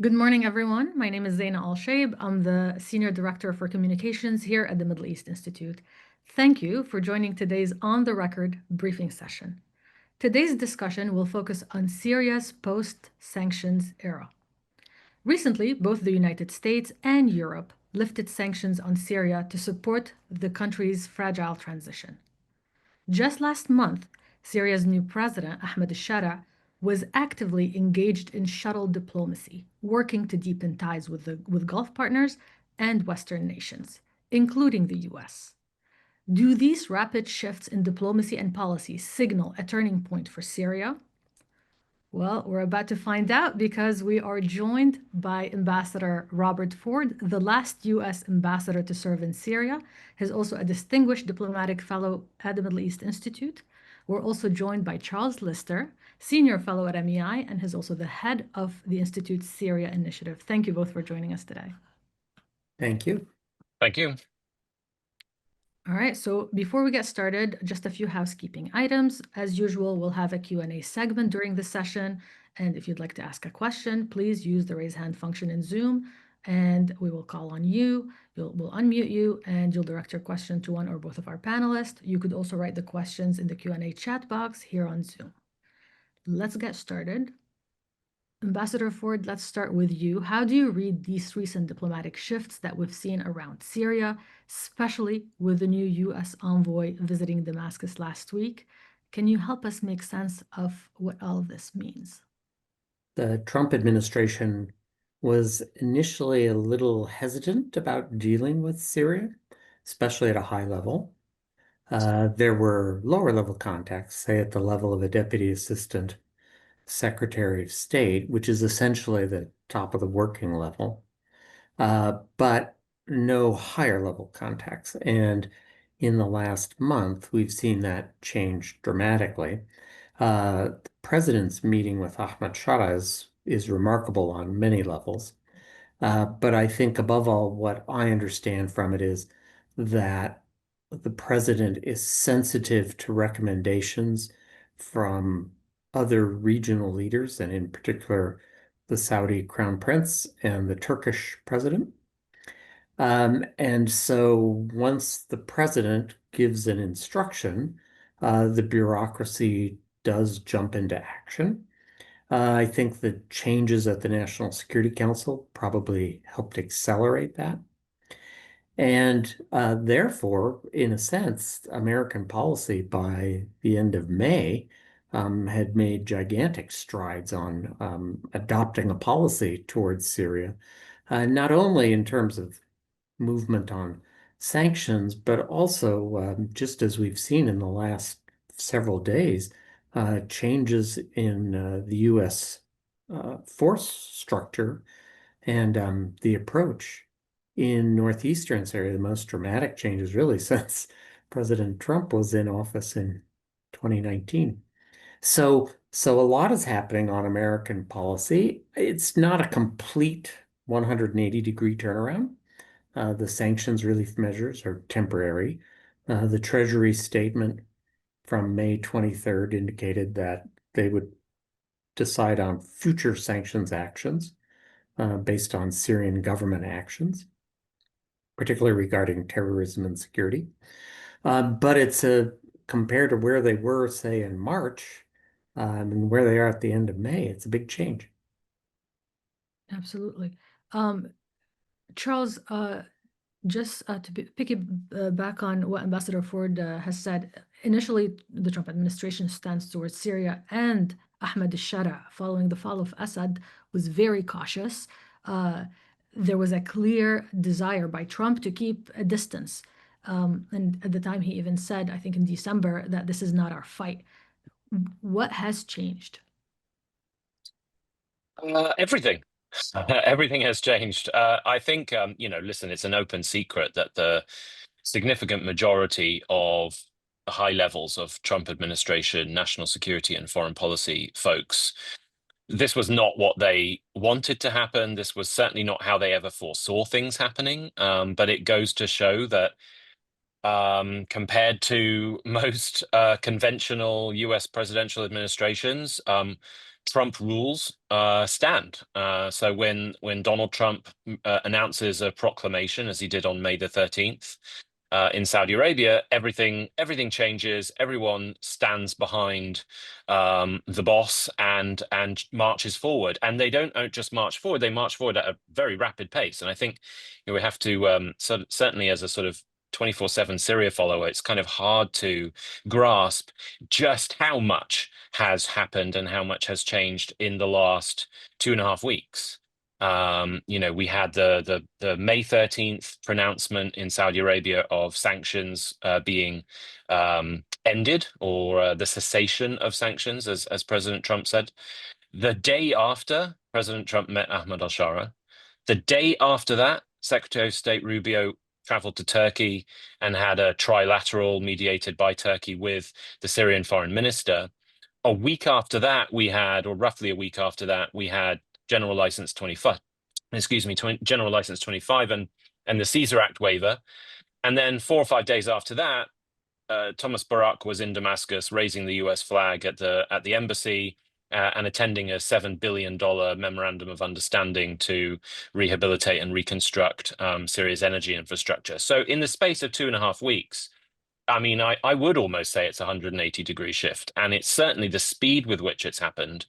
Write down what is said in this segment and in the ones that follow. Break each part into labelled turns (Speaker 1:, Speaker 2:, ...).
Speaker 1: Good morning, everyone. My name is Zeina Al-Shaib. I'm the Senior Director for Communications here at the Middle East Institute. Thank you for joining today's On the Record briefing session. Today's discussion will focus on Syria's post-sanctions era. Recently, both the United States and Europe lifted sanctions on Syria to support the country's fragile transition. Just last month, Syria's new president, Ahmad al-Sharaa, was actively engaged in shuttle diplomacy, working to deepen ties with Gulf partners and Western nations, including the US. Do these rapid shifts in diplomacy and policy signal a turning point for Syria? Well, we're about to find out because we are joined by Ambassador Robert Ford, the last U.S. ambassador to serve in Syria. He's also a distinguished diplomatic fellow at the Middle East Institute. We're also joined by Charles Lister, senior fellow at MEI, and he's also the head of the Institute's Syria initiative. Thank you both for joining us today.
Speaker 2: Thank you.
Speaker 3: Thank you.
Speaker 1: All right, so before we get started, just a few housekeeping items. As usual, we'll have a Q&A segment during the session. And if you'd like to ask a question, please use the raise hand function in Zoom, and we will call on you. We'll unmute you, and you'll direct your question to one or both of our panelists. You could also write the questions in the Q&A chat box here on Zoom. Let's get started. Ambassador Ford, let's start with you. How do you read these recent diplomatic shifts that we've seen around Syria, especially with the new U.S. envoy visiting Damascus last week? Can you help us make sense of what all of this means?
Speaker 2: The Trump administration was initially a little hesitant about dealing with Syria, especially at a high level. There were lower level contacts, say at the level of a deputy assistant secretary of state, which is essentially the top of the working level, but no higher level contacts. And in the last month, we've seen that change dramatically. The president's meeting with Ahmad Sharaa is remarkable on many levels. But I think above all, what I understand from it is that the president is sensitive to recommendations from other regional leaders, and in particular, the Saudi Crown Prince and the Turkish president. And so once the president gives an instruction, the bureaucracy does jump into action. I think the changes at the National Security Council probably helped accelerate that. And therefore, in a sense, American policy by the end of May had made gigantic strides on adopting a policy towards Syria, not only in terms of movement on sanctions, but also, just as we've seen in the last several days, changes in the U.S. Force structure and the approach in northeastern Syria. The most dramatic changes really since President Trump was in office in 2019. So a lot is happening on American policy. It's not a complete 180-degree turnaround. The sanctions relief measures are temporary. The Treasury statement from May 23rd indicated that they would decide on future sanctions actions based on Syrian government actions, particularly regarding terrorism and security. But it's compared to where they were, say, in March, and where they are at the end of May, it's a big change.
Speaker 1: Absolutely. Charles, just to piggyback on what Ambassador Ford has said, initially the Trump administration stance towards Syria and Ahmad al-Sharaa following the fall of Assad was very cautious. There was a clear desire by Trump to keep a distance. And at the time, he even said, I think in December, that this is not our fight. What has changed?
Speaker 3: Everything. Everything has changed. I think, listen, it's an open secret that the significant majority of the high levels of Trump administration, national security and foreign policy folks, this was not what they wanted to happen. This was certainly not how they ever foresaw things happening. But it goes to show that compared to most conventional US presidential administrations, Trump rules stand. So when Donald Trump announces a proclamation, as he did on May the 13th, in Saudi Arabia, everything changes. Everyone stands behind the boss and marches forward. And they don't just march forward; they march forward at a very rapid pace. And I think we have to certainly, as a sort of 24/7 Syria follower, it's kind of hard to grasp just how much has happened and how much has changed in the last 2.5 weeks. We had the May 13th pronouncement in Saudi Arabia of sanctions being ended, or the cessation of sanctions, as President Trump said. The day after President Trump met Ahmad al-Sharaa, the day after that, Secretary of State Rubio traveled to Turkey and had a trilateral mediated by Turkey with the Syrian foreign minister. A week after that, or roughly a week after that, we had General License 25, General License 25 and the Caesar Act waiver. And then 4 or 5 days after that, Thomas Barak was in Damascus raising the US flag at the embassy and attending a $7 billion memorandum of understanding to rehabilitate and reconstruct Syria's energy infrastructure. So in the space of 2.5 weeks, I mean, I would almost say it's a 180-degree shift, and it's certainly the speed with which it's happened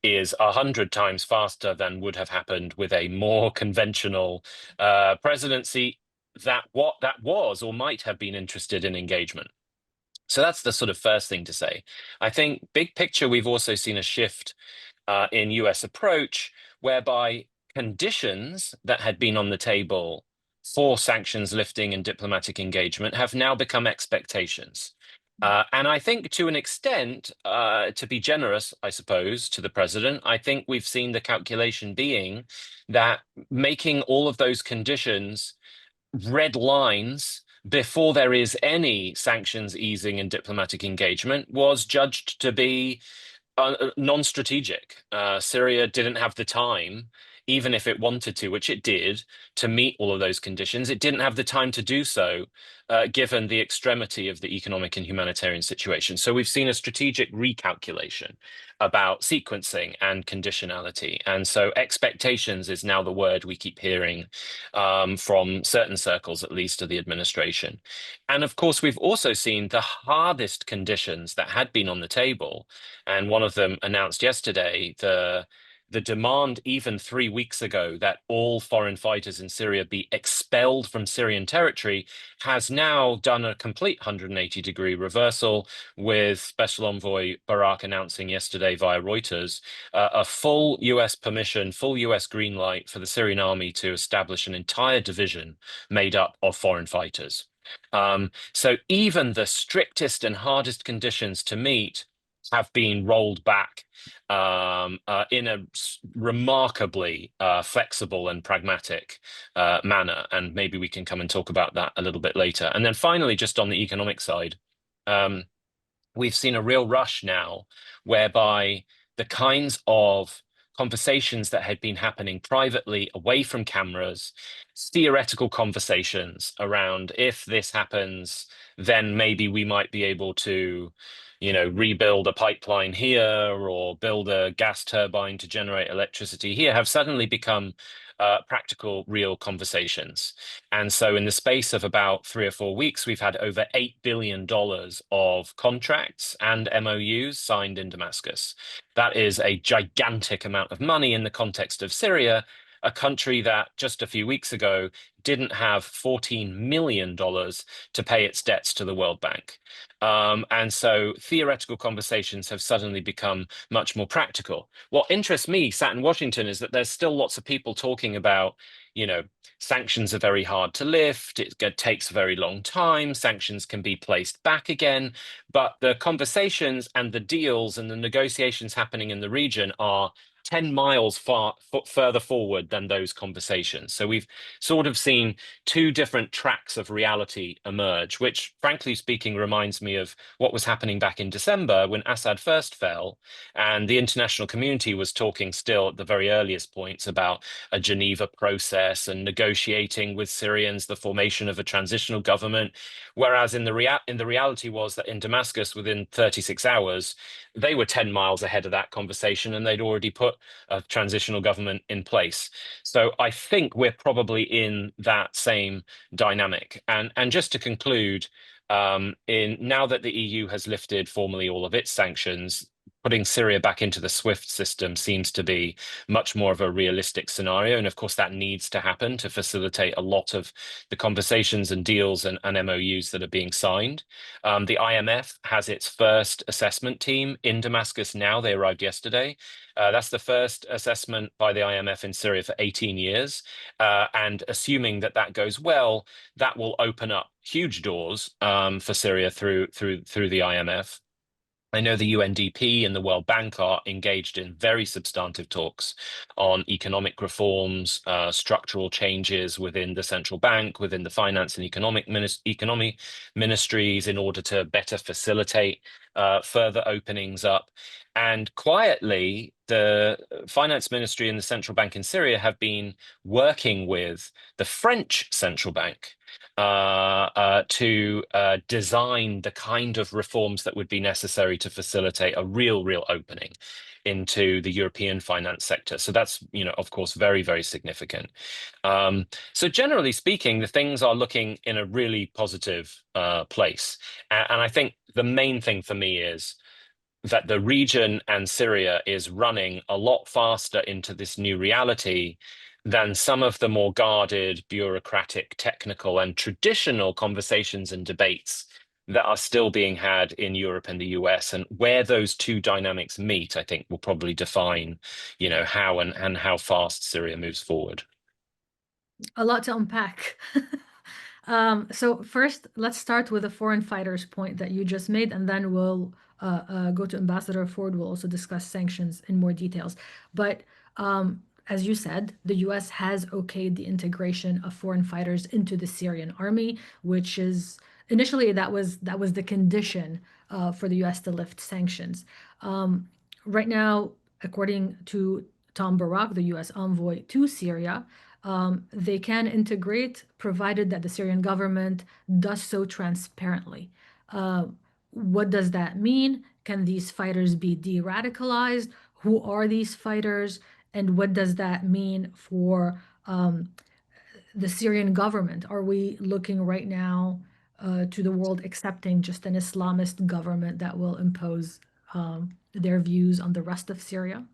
Speaker 3: is 100 times faster than would have happened with a more conventional presidency that was or might have been interested in engagement. So that's the sort of first thing to say. I think big picture, we've also seen a shift in US approach, whereby conditions that had been on the table for sanctions lifting and diplomatic engagement have now become expectations. And I think to an extent, to be generous, I suppose, to the president, I think we've seen the calculation being that making all of those conditions red lines before there is any sanctions easing and diplomatic engagement was judged to be non-strategic. Syria didn't have the time, even if it wanted to, which it did, to meet all of those conditions. It didn't have the time to do so, given the extremity of the economic and humanitarian situation. So we've seen a strategic recalculation about sequencing and conditionality. And so expectations is now the word we keep hearing from certain circles, at least, of the administration. And of course, we've also seen the hardest conditions that had been on the table. And one of them announced yesterday, the demand even 3 weeks ago that all foreign fighters in Syria be expelled from Syrian territory has now done a complete 180-degree reversal, with Special Envoy Barak announcing yesterday via Reuters a full US permission, full US green light for the Syrian army to establish an entire division made up of foreign fighters. So even the strictest and hardest conditions to meet have been rolled back in a remarkably flexible and pragmatic manner. And maybe we can come and talk about that a little bit later. And then finally, just on the economic side, we've seen a real rush now whereby the kinds of conversations that had been happening privately away from cameras, theoretical conversations around, if this happens, then maybe we might be able to rebuild a pipeline here or build a gas turbine to generate electricity here, have suddenly become practical, real conversations. And so in the space of about 3 or 4 weeks, we've had over $8 billion of contracts and MOUs signed in Damascus. That is a gigantic amount of money in the context of Syria, a country that just a few weeks ago didn't have $14 million to pay its debts to the World Bank. And so theoretical conversations have suddenly become much more practical. What interests me, sat in Washington, is that there's still lots of people talking about, sanctions are very hard to lift, it takes a very long time, sanctions can be placed back again. But the conversations and the deals and the negotiations happening in the region are 10 miles further forward than those conversations. So we've sort of seen 2 different tracks of reality emerge, which, frankly speaking, reminds me of what was happening back in December when Assad first fell, and the international community was talking still at the very earliest points about a Geneva process and negotiating with Syrians the formation of a transitional government, whereas in the reality was that in Damascus, within 36 hours, they were 10 miles ahead of that conversation, and they'd already put a transitional government in place. So I think we're probably in that same dynamic. And just to conclude, now that the EU has lifted formally all of its sanctions, putting Syria back into the SWIFT system seems to be much more of a realistic scenario. And of course, that needs to happen to facilitate a lot of the conversations and deals and MOUs that are being signed. The IMF has its first assessment team in Damascus now. They arrived yesterday. That's the first assessment by the IMF in Syria for 18 years. And assuming that that goes well, that will open up huge doors for Syria through the IMF. I know the UNDP and the World Bank are engaged in very substantive talks on economic reforms, structural changes within the central bank, within the finance and economic ministries, in order to better facilitate further openings up. And quietly, the finance ministry and the central bank in Syria have been working with the French central bank to design the kind of reforms that would be necessary to facilitate a real opening into the European finance sector. So that's, of course, very, very significant. So generally speaking, the things are looking in a really positive place. And I think the main thing for me is that the region and Syria is running a lot faster into this new reality than some of the more guarded, bureaucratic, technical, and traditional conversations and debates that are still being had in Europe and the US. And where those two dynamics meet, I think, will probably define, how and how fast Syria moves forward.
Speaker 1: A lot to unpack. So first, let's start with the foreign fighters point that you just made, and then we'll go to Ambassador Ford. We'll also discuss sanctions in more details. But as you said, the U.S. has okayed the integration of foreign fighters into the Syrian army, which is initially that was the condition for the U.S. to lift sanctions. Right now, according to Tom Barak, the U.S. envoy to Syria, they can integrate provided that the Syrian government does so transparently. What does that mean? Can these fighters be de-radicalized? Who are these fighters? And what does that mean for the Syrian government? Are we looking right now to the world accepting just an Islamist government that will impose their views on the rest of Syria?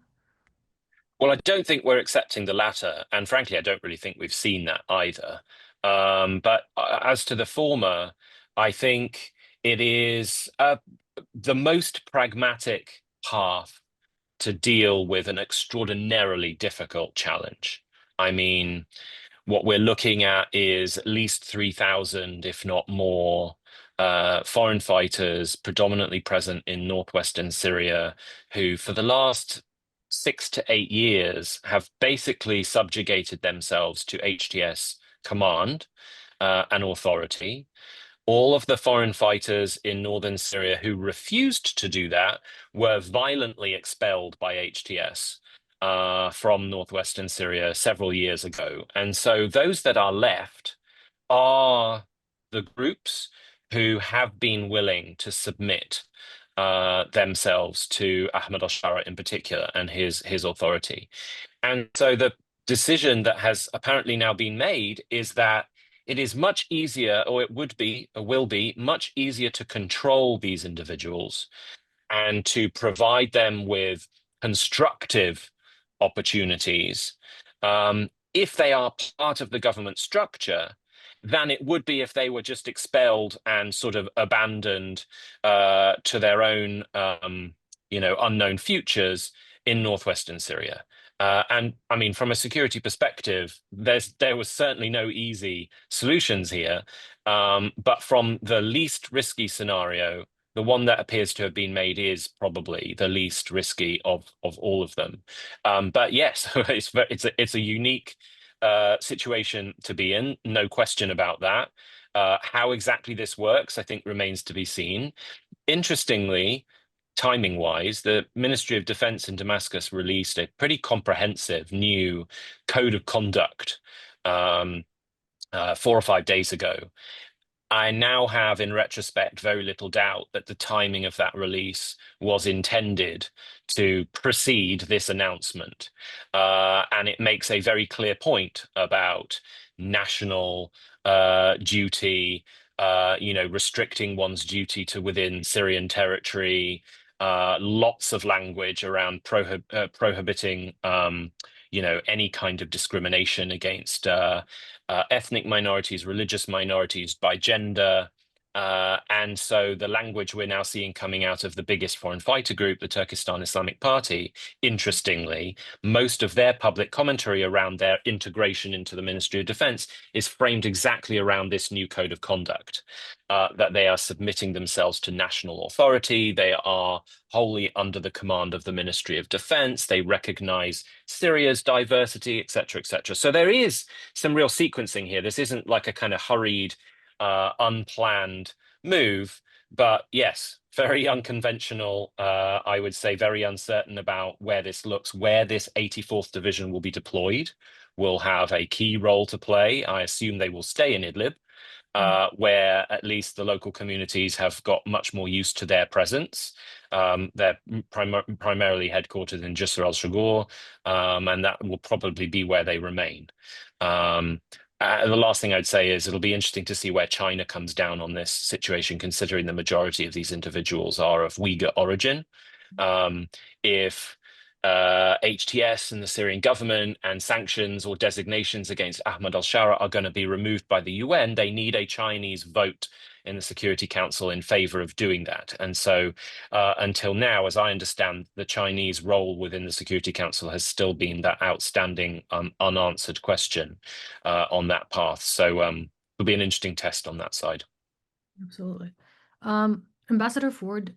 Speaker 3: Well, I don't think we're accepting the latter. And frankly, I don't really think we've seen that either. But as to the former, I think it is the most pragmatic path to deal with an extraordinarily difficult challenge. I mean, what we're looking at is at least 3,000, if not more, foreign fighters predominantly present in northwestern Syria, who for the last 6 to 8 years have basically subjugated themselves to HTS command and authority. All of the foreign fighters in northern Syria who refused to do that were violently expelled by HTS from northwestern Syria several years ago. And so those that are left are the groups who have been willing to submit themselves to Ahmad al-Sharaa in particular and his authority. And so the decision that has apparently now been made is that it is much easier, or it will be much easier to control these individuals and to provide them with constructive opportunities if they are part of the government structure than it would be if they were just expelled and sort of abandoned to their own, unknown futures in northwestern Syria. And I mean, from a security perspective, there was certainly no easy solutions here. But from the least risky scenario, the one that appears to have been made is probably the least risky of all of them. But yes, it's a unique situation to be in, no question about that. How exactly this works, I think, remains to be seen. Interestingly, timing-wise, the Ministry of Defense in Damascus released a pretty comprehensive new code of conduct 4 or 5 days ago. I now have, in retrospect, very little doubt that the timing of that release was intended to precede this announcement. And it makes a very clear point about national duty, restricting one's duty to within Syrian territory, lots of language around prohibiting, any kind of discrimination against ethnic minorities, religious minorities, by gender. And so the language we're now seeing coming out of the biggest foreign fighter group, the Turkestan Islamic Party, interestingly, most of their public commentary around their integration into the Ministry of Defense is framed exactly around this new code of conduct, that they are submitting themselves to national authority. They are wholly under the command of the Ministry of Defense. They recognize Syria's diversity, et cetera, et cetera. So there is some real sequencing here. This isn't like a kind of hurried, unplanned move, but yes, very unconventional. I would say very uncertain about where this looks, where this 84th Division will be deployed, will have a key role to play. I assume they will stay in Idlib, where at least the local communities have got much more used to their presence. They're primarily headquartered in Jisr al-Shugur, and that will probably be where they remain. The last thing I'd say is it'll be interesting to see where China comes down on this situation, considering the majority of these individuals are of Uyghur origin. If HTS and the Syrian government and sanctions or designations against Ahmad al-Sharaa are going to be removed by the UN, they need a Chinese vote in the Security Council in favor of doing that. And so until now, as I understand, the Chinese role within the Security Council has still been that outstanding unanswered question on that path. So it'll be an interesting test on that side.
Speaker 1: Absolutely. Ambassador Ford,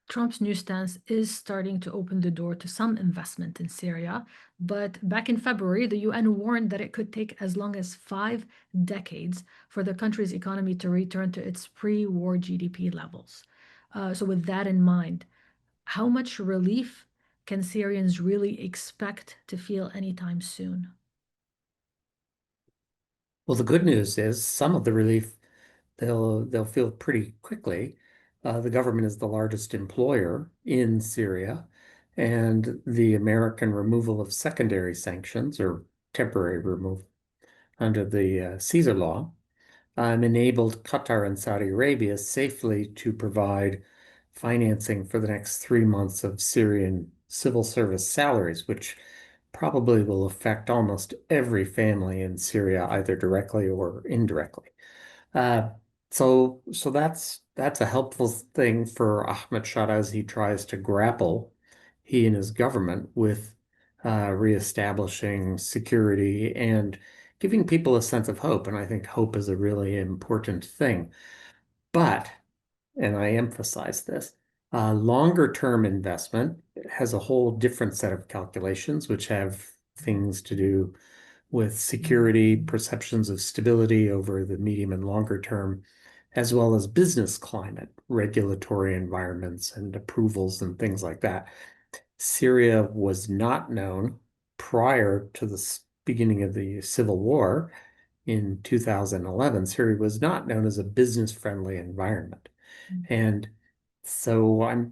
Speaker 1: Trump's new stance is starting to open the door to some investment in Syria, but back in February, the UN warned that it could take as long as 5 decades for the country's economy to return to its pre-war GDP levels. So with that in mind, how much relief can Syrians really expect to feel anytime soon?
Speaker 2: Well, the good news is some of the relief they'll feel pretty quickly. The government is the largest employer in Syria, and the American removal of secondary sanctions or temporary removal under the Caesar law enabled Qatar and Saudi Arabia safely to provide financing for the next 3 months of Syrian civil service salaries, which probably will affect almost every family in Syria, either directly or indirectly. So that's a helpful thing for Ahmad Sharaa as he tries to grapple, he and his government, with reestablishing security and giving people a sense of hope. And I think hope is a really important thing. But, and I emphasize this, longer term investment has a whole different set of calculations, which have things to do with security, perceptions of stability over the medium and longer term, as well as business climate, regulatory environments and approvals and things like that. Syria was not known prior to the beginning of the civil war in 2011. Syria was not known as a business-friendly environment. And so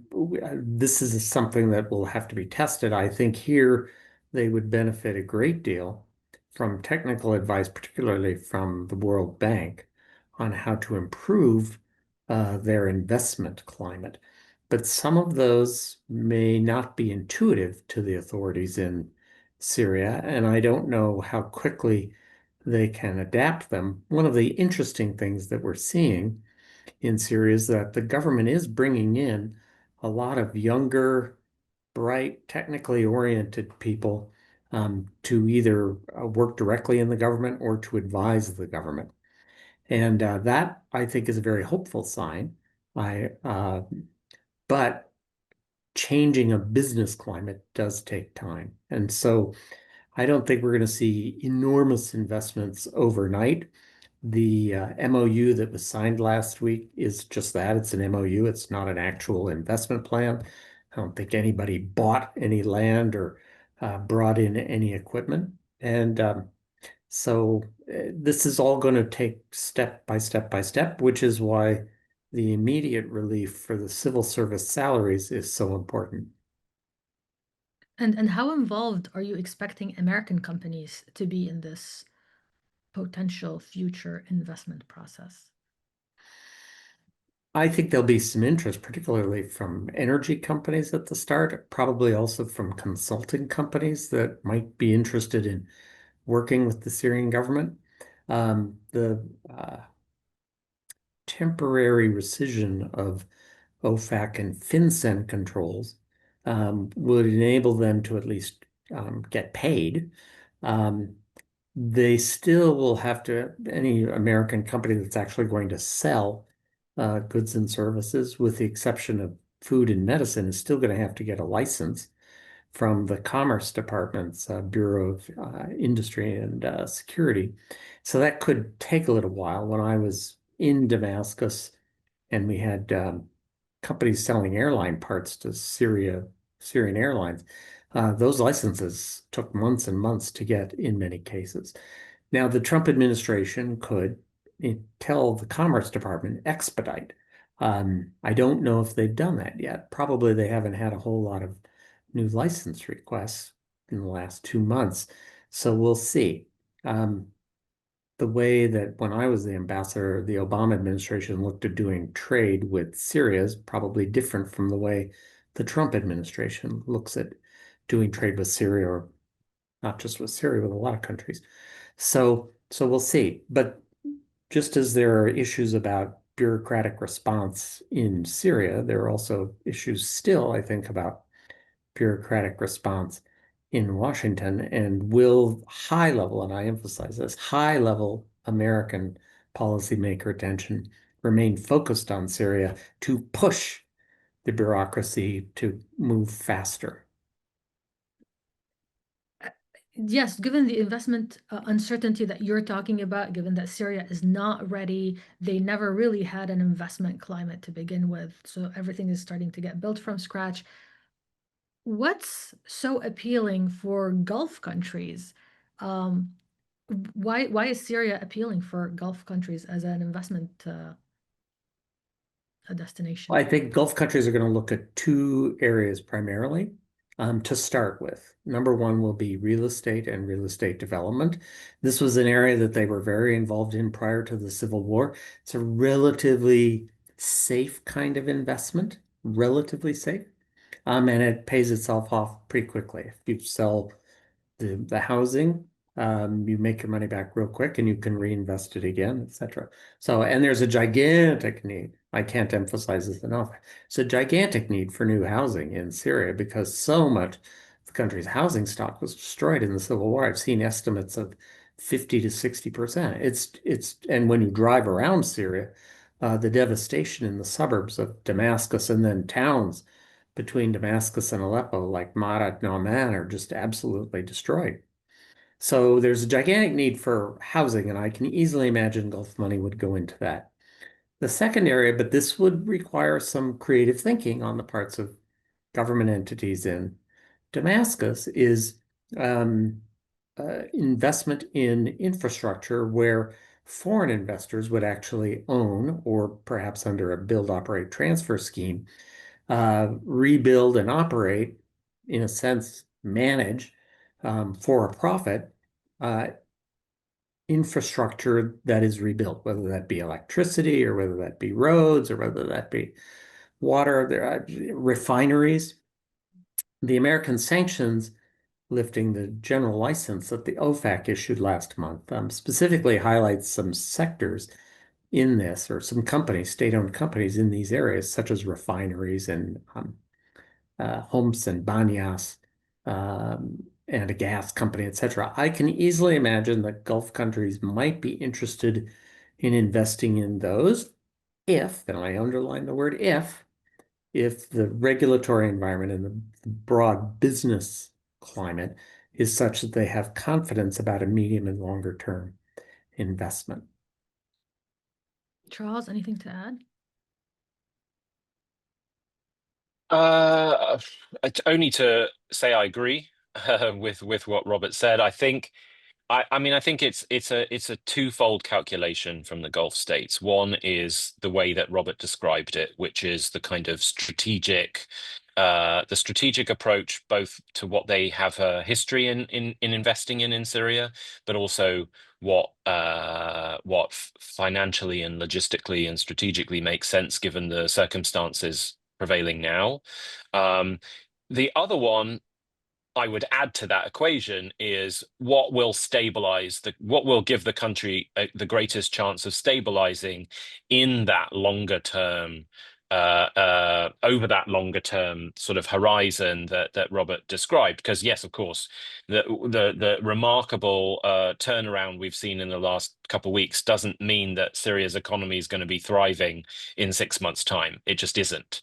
Speaker 2: this is something that will have to be tested. I think here they would benefit a great deal from technical advice, particularly from the World Bank, on how to improve their investment climate. But some of those may not be intuitive to the authorities in Syria, and I don't know how quickly they can adapt them. One of the interesting things that we're seeing in Syria is that the government is bringing in a lot of younger, bright, technically oriented people to either work directly in the government or to advise the government. And that, I think, is a very hopeful sign. But changing a business climate does take time. And so I don't think we're going to see enormous investments overnight. The MOU that was signed last week is just that. It's an MOU. It's not an actual investment plan. I don't think anybody bought any land or brought in any equipment. And So this is all going to take step by step by step, which is why the immediate relief for the civil service salaries is so important.
Speaker 1: And how involved are you expecting American companies to be in this potential future investment process?
Speaker 2: I think there'll be some interest, particularly from energy companies at the start, probably also from consulting companies that might be interested in working with the Syrian government. The temporary rescission of OFAC and FinCEN controls would enable them to at least get paid. They still will have to, any American company that's actually going to sell goods and services, with the exception of food and medicine, is still going to have to get a license from the Commerce Department's Bureau of Industry and Security. So that could take a little while. When I was in Damascus and we had companies selling airline parts to Syrian Airlines, those licenses took months and months to get in many cases. Now, the Trump administration could tell the Commerce Department expedite. I don't know if they've done that yet. Probably they haven't had a whole lot of new license requests in the last 2 months. So we'll see. The way that when I was the ambassador, the Obama administration looked at doing trade with Syria is probably different from the way the Trump administration looks at doing trade with Syria, or not just with Syria, with a lot of countries. So we'll see. But just as there are issues about bureaucratic response in Syria, there are also issues still, I think, about bureaucratic response in Washington. And will high level, and I emphasize this, high level American policymaker attention remain focused on Syria to push the bureaucracy to move faster?
Speaker 1: Yes, given the investment uncertainty that you're talking about, given that Syria is not ready, they never really had an investment climate to begin with. So everything is starting to get built from scratch. What's so appealing for Gulf countries? Why is Syria appealing for Gulf countries as an investment a destination?
Speaker 2: I think Gulf countries are going to look at two areas primarily to start with. Number one will be real estate and real estate development. This was an area that they were very involved in prior to the Civil War. It's a relatively safe kind of investment, relatively safe, and it pays itself off pretty quickly. If you sell the housing, you make your money back real quick and you can reinvest it again, etc. So, and there's a gigantic need. I can't emphasize this enough. It's a gigantic need for new housing in Syria because so much of the country's housing stock was destroyed in the Civil War. I've seen estimates of 50 to 60%. And when you drive around Syria, the devastation in the suburbs of Damascus and then towns between Damascus and Aleppo, like Marat, Nauman, are just absolutely destroyed. So there's a gigantic need for housing, and I can easily imagine Gulf money would go into that. The second area, but this would require some creative thinking on the parts of government entities in Damascus, is investment in infrastructure where foreign investors would actually own, or perhaps under a build, operate, transfer scheme, rebuild and operate, in a sense, manage for a profit infrastructure that is rebuilt, whether that be electricity or whether that be roads or whether that be water, there are refineries. The American sanctions lifting the general license that the OFAC issued last month specifically highlights some sectors in this, or some companies, state-owned companies in these areas, such as refineries and Homs and Banyas, and a gas company, etc. I can easily imagine that Gulf countries might be interested in investing in those if, and I underline the word if the regulatory environment and the broad business climate is such that they have confidence about a medium and longer term investment.
Speaker 1: Charles, anything to add?
Speaker 3: Only to say I agree with what Robert said. I think I mean, I think it's a twofold calculation from the Gulf states. One is the way that Robert described it, which is the kind of the strategic approach, both to what they have a history in investing in Syria, but also what financially and logistically and strategically makes sense given the circumstances prevailing now. The other one I would add to that equation is what will what will give the country the greatest chance of stabilizing in that longer term, over that longer term sort of horizon that Robert described. Because yes, of course, the remarkable turnaround we've seen in the last couple of weeks doesn't mean that Syria's economy is going to be thriving in 6 months' time. It just isn't.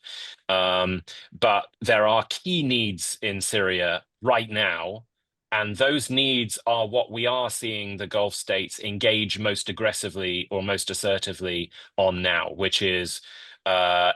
Speaker 3: But there are key needs in Syria right now, and those needs are what we are seeing the Gulf states engage most aggressively or most assertively on now, which is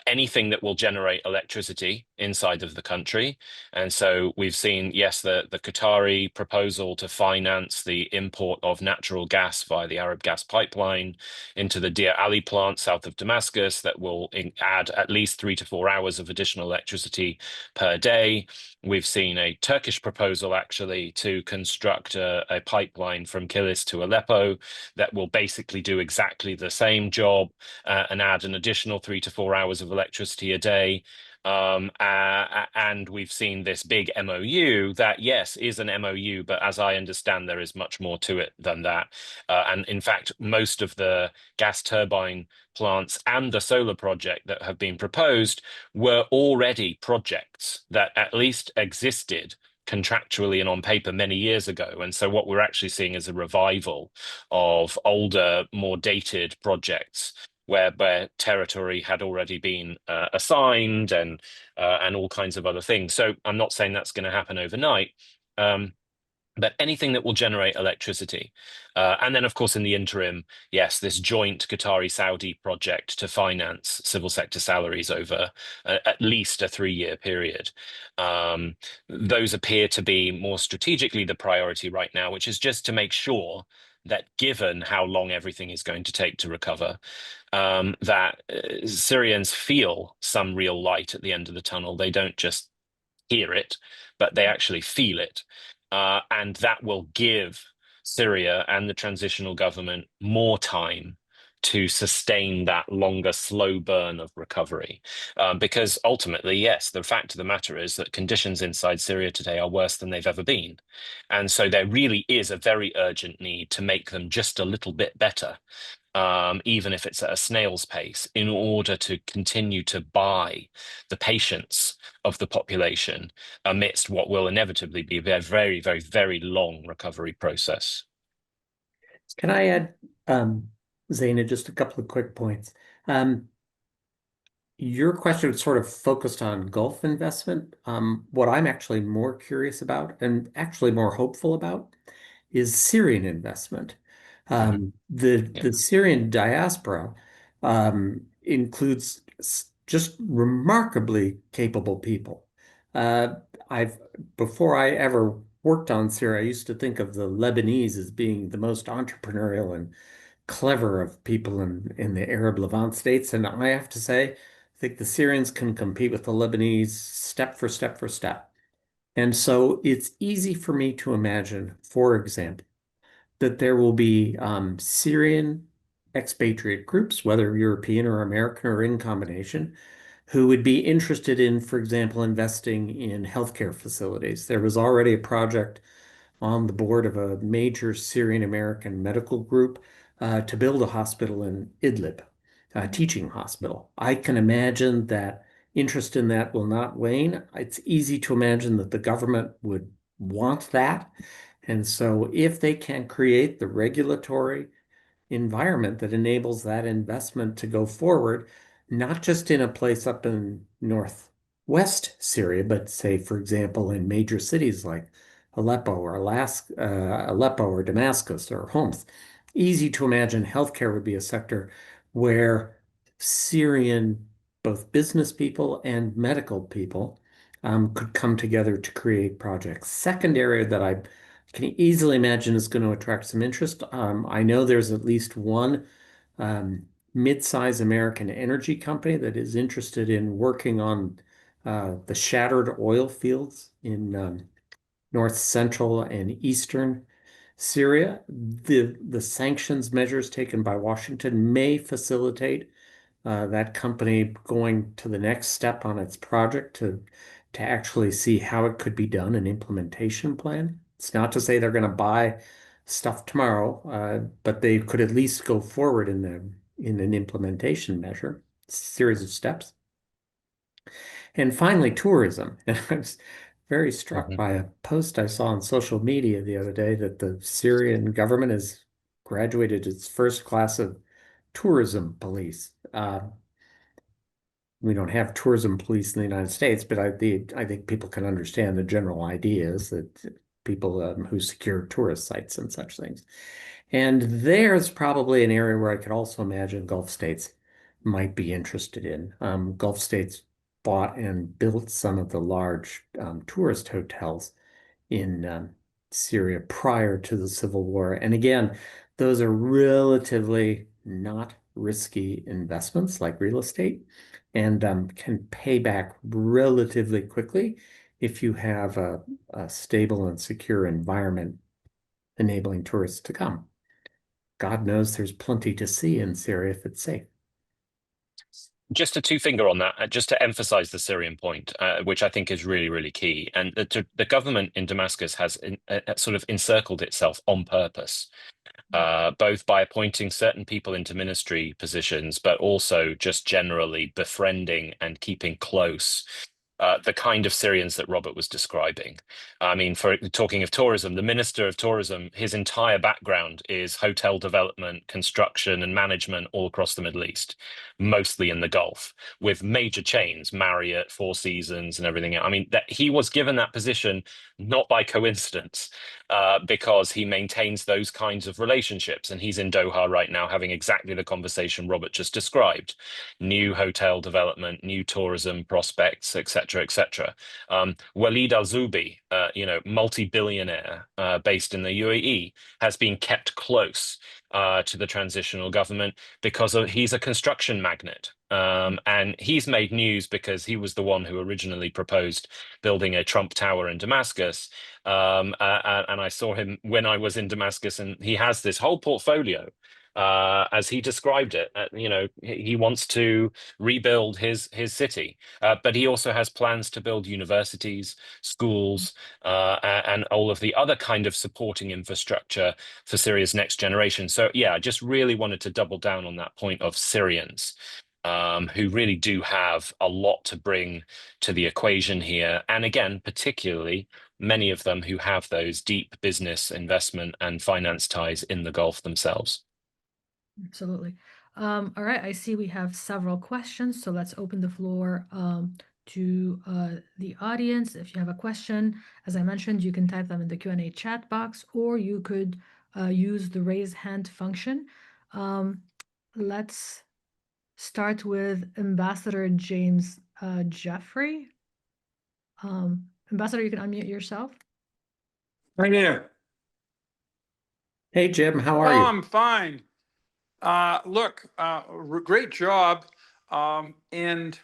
Speaker 3: anything that will generate electricity inside of the country. And so we've seen, yes, the Qatari proposal to finance the import of natural gas via the Arab gas pipeline into the Deir Ali plant south of Damascus that will add at least 3 to 4 hours of additional electricity per day. We've seen a Turkish proposal actually to construct a pipeline from Kilis to Aleppo that will basically do exactly the same job and add an additional 3 to 4 hours of electricity a day. And we've seen this big MOU that, yes, is an MOU, but as I understand, there is much more to it than that. And in fact, most of the gas turbine plants and the solar project that have been proposed were already projects that at least existed contractually and on paper many years ago. And so what we're actually seeing is a revival of older, more dated projects where territory had already been assigned and all kinds of other things. So I'm not saying that's going to happen overnight, but anything that will generate electricity. And then, of course, in the interim, yes, this joint Qatari-Saudi project to finance civil sector salaries over at least a 3-year period. Those appear to be more strategically the priority right now, which is just to make sure that given how long everything is going to take to recover, that Syrians feel some real light at the end of the tunnel. They don't just hear it, but they actually feel it. And that will give Syria and the transitional government more time to sustain that longer, slow burn of recovery. Because ultimately, yes, the fact of the matter is that conditions inside Syria today are worse than they've ever been. And so there really is a very urgent need to make them just a little bit better, even if it's at a snail's pace, in order to continue to buy the patience of the population amidst what will inevitably be a very, very, very long recovery process.
Speaker 2: Can I add, Zeina, just a couple of quick points? Your question was sort of focused on Gulf investment. What I'm actually more curious about and actually more hopeful about is Syrian investment. The Syrian diaspora includes just remarkably capable people. Before I ever worked on Syria, I used to think of the Lebanese as being the most entrepreneurial and clever of people in the Arab Levant states. And I have to say, I think the Syrians can compete with the Lebanese step for step for step. And so it's easy for me to imagine, for example, that there will be Syrian expatriate groups, whether European or American or in combination, who would be interested in, for example, investing in healthcare facilities. There was already a project on the board of a major Syrian American medical group to build a hospital in Idlib, a teaching hospital. I can imagine that interest in that will not wane. It's easy to imagine that the government would want that. And so if they can create the regulatory environment that enables that investment to go forward, not just in a place up in northwest Syria, but say, for example, in major cities like Aleppo or Damascus or Homs. Easy to imagine healthcare would be a sector where Syrian, both business people and medical people, could come together to create projects. Second area that I'd can easily imagine is going to attract some interest. I know there's at least one mid-size American energy company that is interested in working on the shattered oil fields in north central and eastern Syria. The sanctions measures taken by Washington may facilitate that company going to the next step on its project to actually see how it could be done, an implementation plan. It's not to say they're going to buy stuff tomorrow, but they could at least go forward in an implementation measure, series of steps. And finally, tourism. And I was very struck by a post I saw on social media the other day that the Syrian government has graduated its first class of tourism police. We don't have tourism police in the United States, but I think people can understand the general ideas that people who secure tourist sites and such things. And there's probably an area where I could also imagine Gulf states might be interested in. Gulf states bought and built some of the large tourist hotels in Syria prior to the civil war. And again, those are relatively not risky investments like real estate and can pay back relatively quickly if you have a stable and secure environment enabling tourists to come. God knows there's plenty to see in Syria if it's safe.
Speaker 3: Just a two-finger on that, just to emphasize the Syrian point, which I think is really, really key. And the government in Damascus has sort of encircled itself on purpose, both by appointing certain people into ministry positions, but also just generally befriending and keeping close the kind of Syrians that Robert was describing. I mean, for talking of tourism, the Minister of Tourism, his entire background is hotel development, construction, and management all across the Middle East, mostly in the Gulf, with major chains, Marriott, Four Seasons, and everything else. I mean, that he was given that position not by coincidence, because he maintains those kinds of relationships. And he's in Doha right now having exactly the conversation Robert just described. New hotel development, new tourism prospects, etc., etc. Walid al-Zubi, multi-billionaire based in the UAE, has been kept close to the transitional government because he's a construction magnate. And he's made news because he was the one who originally proposed building a Trump Tower in Damascus. And I saw him when I was in Damascus, and he has this whole portfolio. As he described it, he wants to rebuild his city, but he also has plans to build universities, schools, and all of the other kind of supporting infrastructure for Syria's next generation. So yeah, I just really wanted to double down on that point of Syrians, who really do have a lot to bring to the equation here. And again, particularly many of them who have those deep business investment and finance ties in the Gulf themselves.
Speaker 1: Absolutely. All right, I see we have several questions, so let's open the floor to the audience. If you have a question, as I mentioned, you can type them in the Q&A chat box, or you could use the raise hand function. Let's start with Ambassador James Jeffrey. Ambassador, you can unmute yourself.
Speaker 4: Right there.
Speaker 2: Hey, Jim, how are you?
Speaker 4: I'm fine. Look, great job. And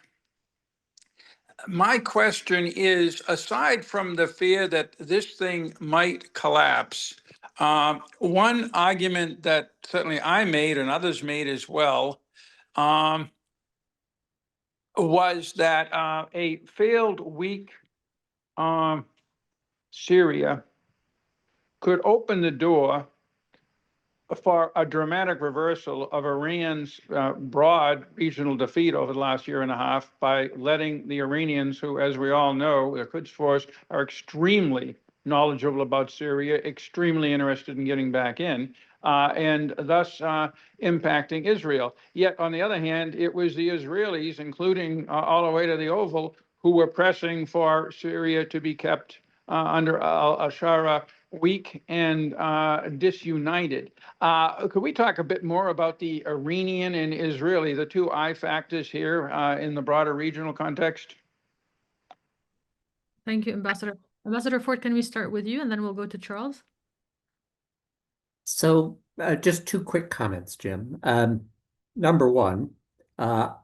Speaker 4: my question is, aside from the fear that this thing might collapse, one argument that certainly I made and others made as well was that a failed, weak Syria could open the door for a dramatic reversal of Iran's broad regional defeat over the last year and a half by letting the Iranians, who, as we all know, the Quds Force, are extremely knowledgeable about Syria, extremely interested in getting back in, and thus impacting Israel. Yet, on the other hand, it was the Israelis, including all the way to the Oval, who were pressing for Syria to be kept under al-Sharaa weak and disunited. Could we talk a bit more about the Iranian and Israeli, the two I factors here in the broader regional context?
Speaker 1: Thank you, Ambassador. Ambassador Ford, can we start with you, and then we'll go to Charles?
Speaker 2: So just two quick comments, Jim. Number one,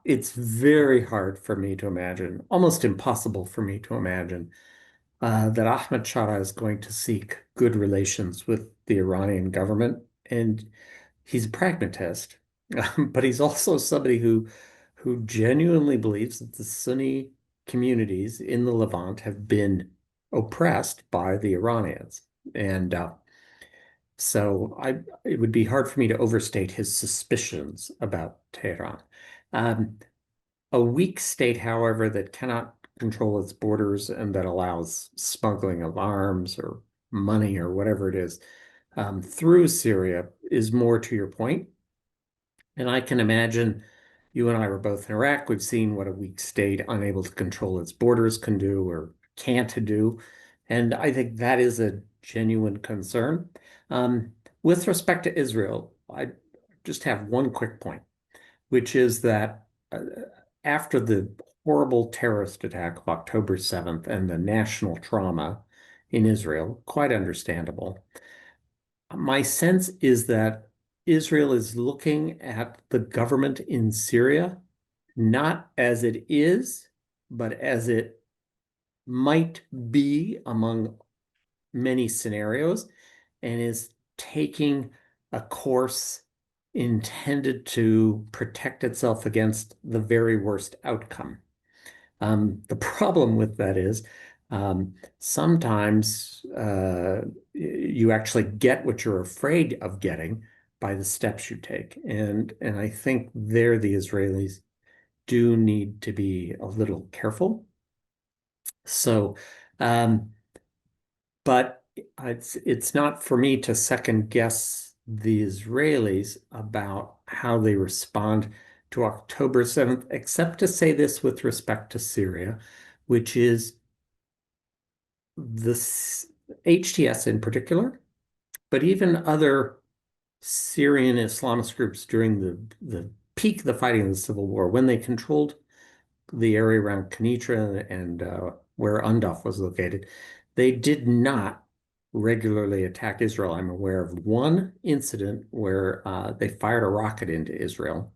Speaker 2: it's very hard for me to imagine, almost impossible for me to imagine, that Ahmad Sharaa is going to seek good relations with the Iranian government. And he's a pragmatist, but he's also somebody who genuinely believes that the Sunni communities in the Levant have been oppressed by the Iranians. And so it would be hard for me to overstate his suspicions about Tehran. A weak state, however, that cannot control its borders and that allows smuggling of arms or money or whatever it is through Syria is more to your point. And I can imagine you and I were both in Iraq. We've seen what a weak state unable to control its borders can do or can't do. And I think that is a genuine concern. With respect to Israel, I just have one quick point, which is that after the horrible terrorist attack of October 7th and the national trauma in Israel, quite understandable, my sense is that Israel is looking at the government in Syria not as it is, but as it might be among many scenarios, and is taking a course intended to protect itself against the very worst outcome. The problem with that is sometimes you actually get what you're afraid of getting by the steps you take. And I think there the Israelis do need to be a little careful. So, but it's not for me to second guess the Israelis about how they respond to October 7th, except to say this with respect to Syria, which is the HTS in particular, but even other Syrian Islamist groups during the peak of the fighting of the Civil War, when they controlled the area around Kenitra and where Undaf was located, they did not regularly attack Israel. I'm aware of one incident where they fired a rocket into Israel,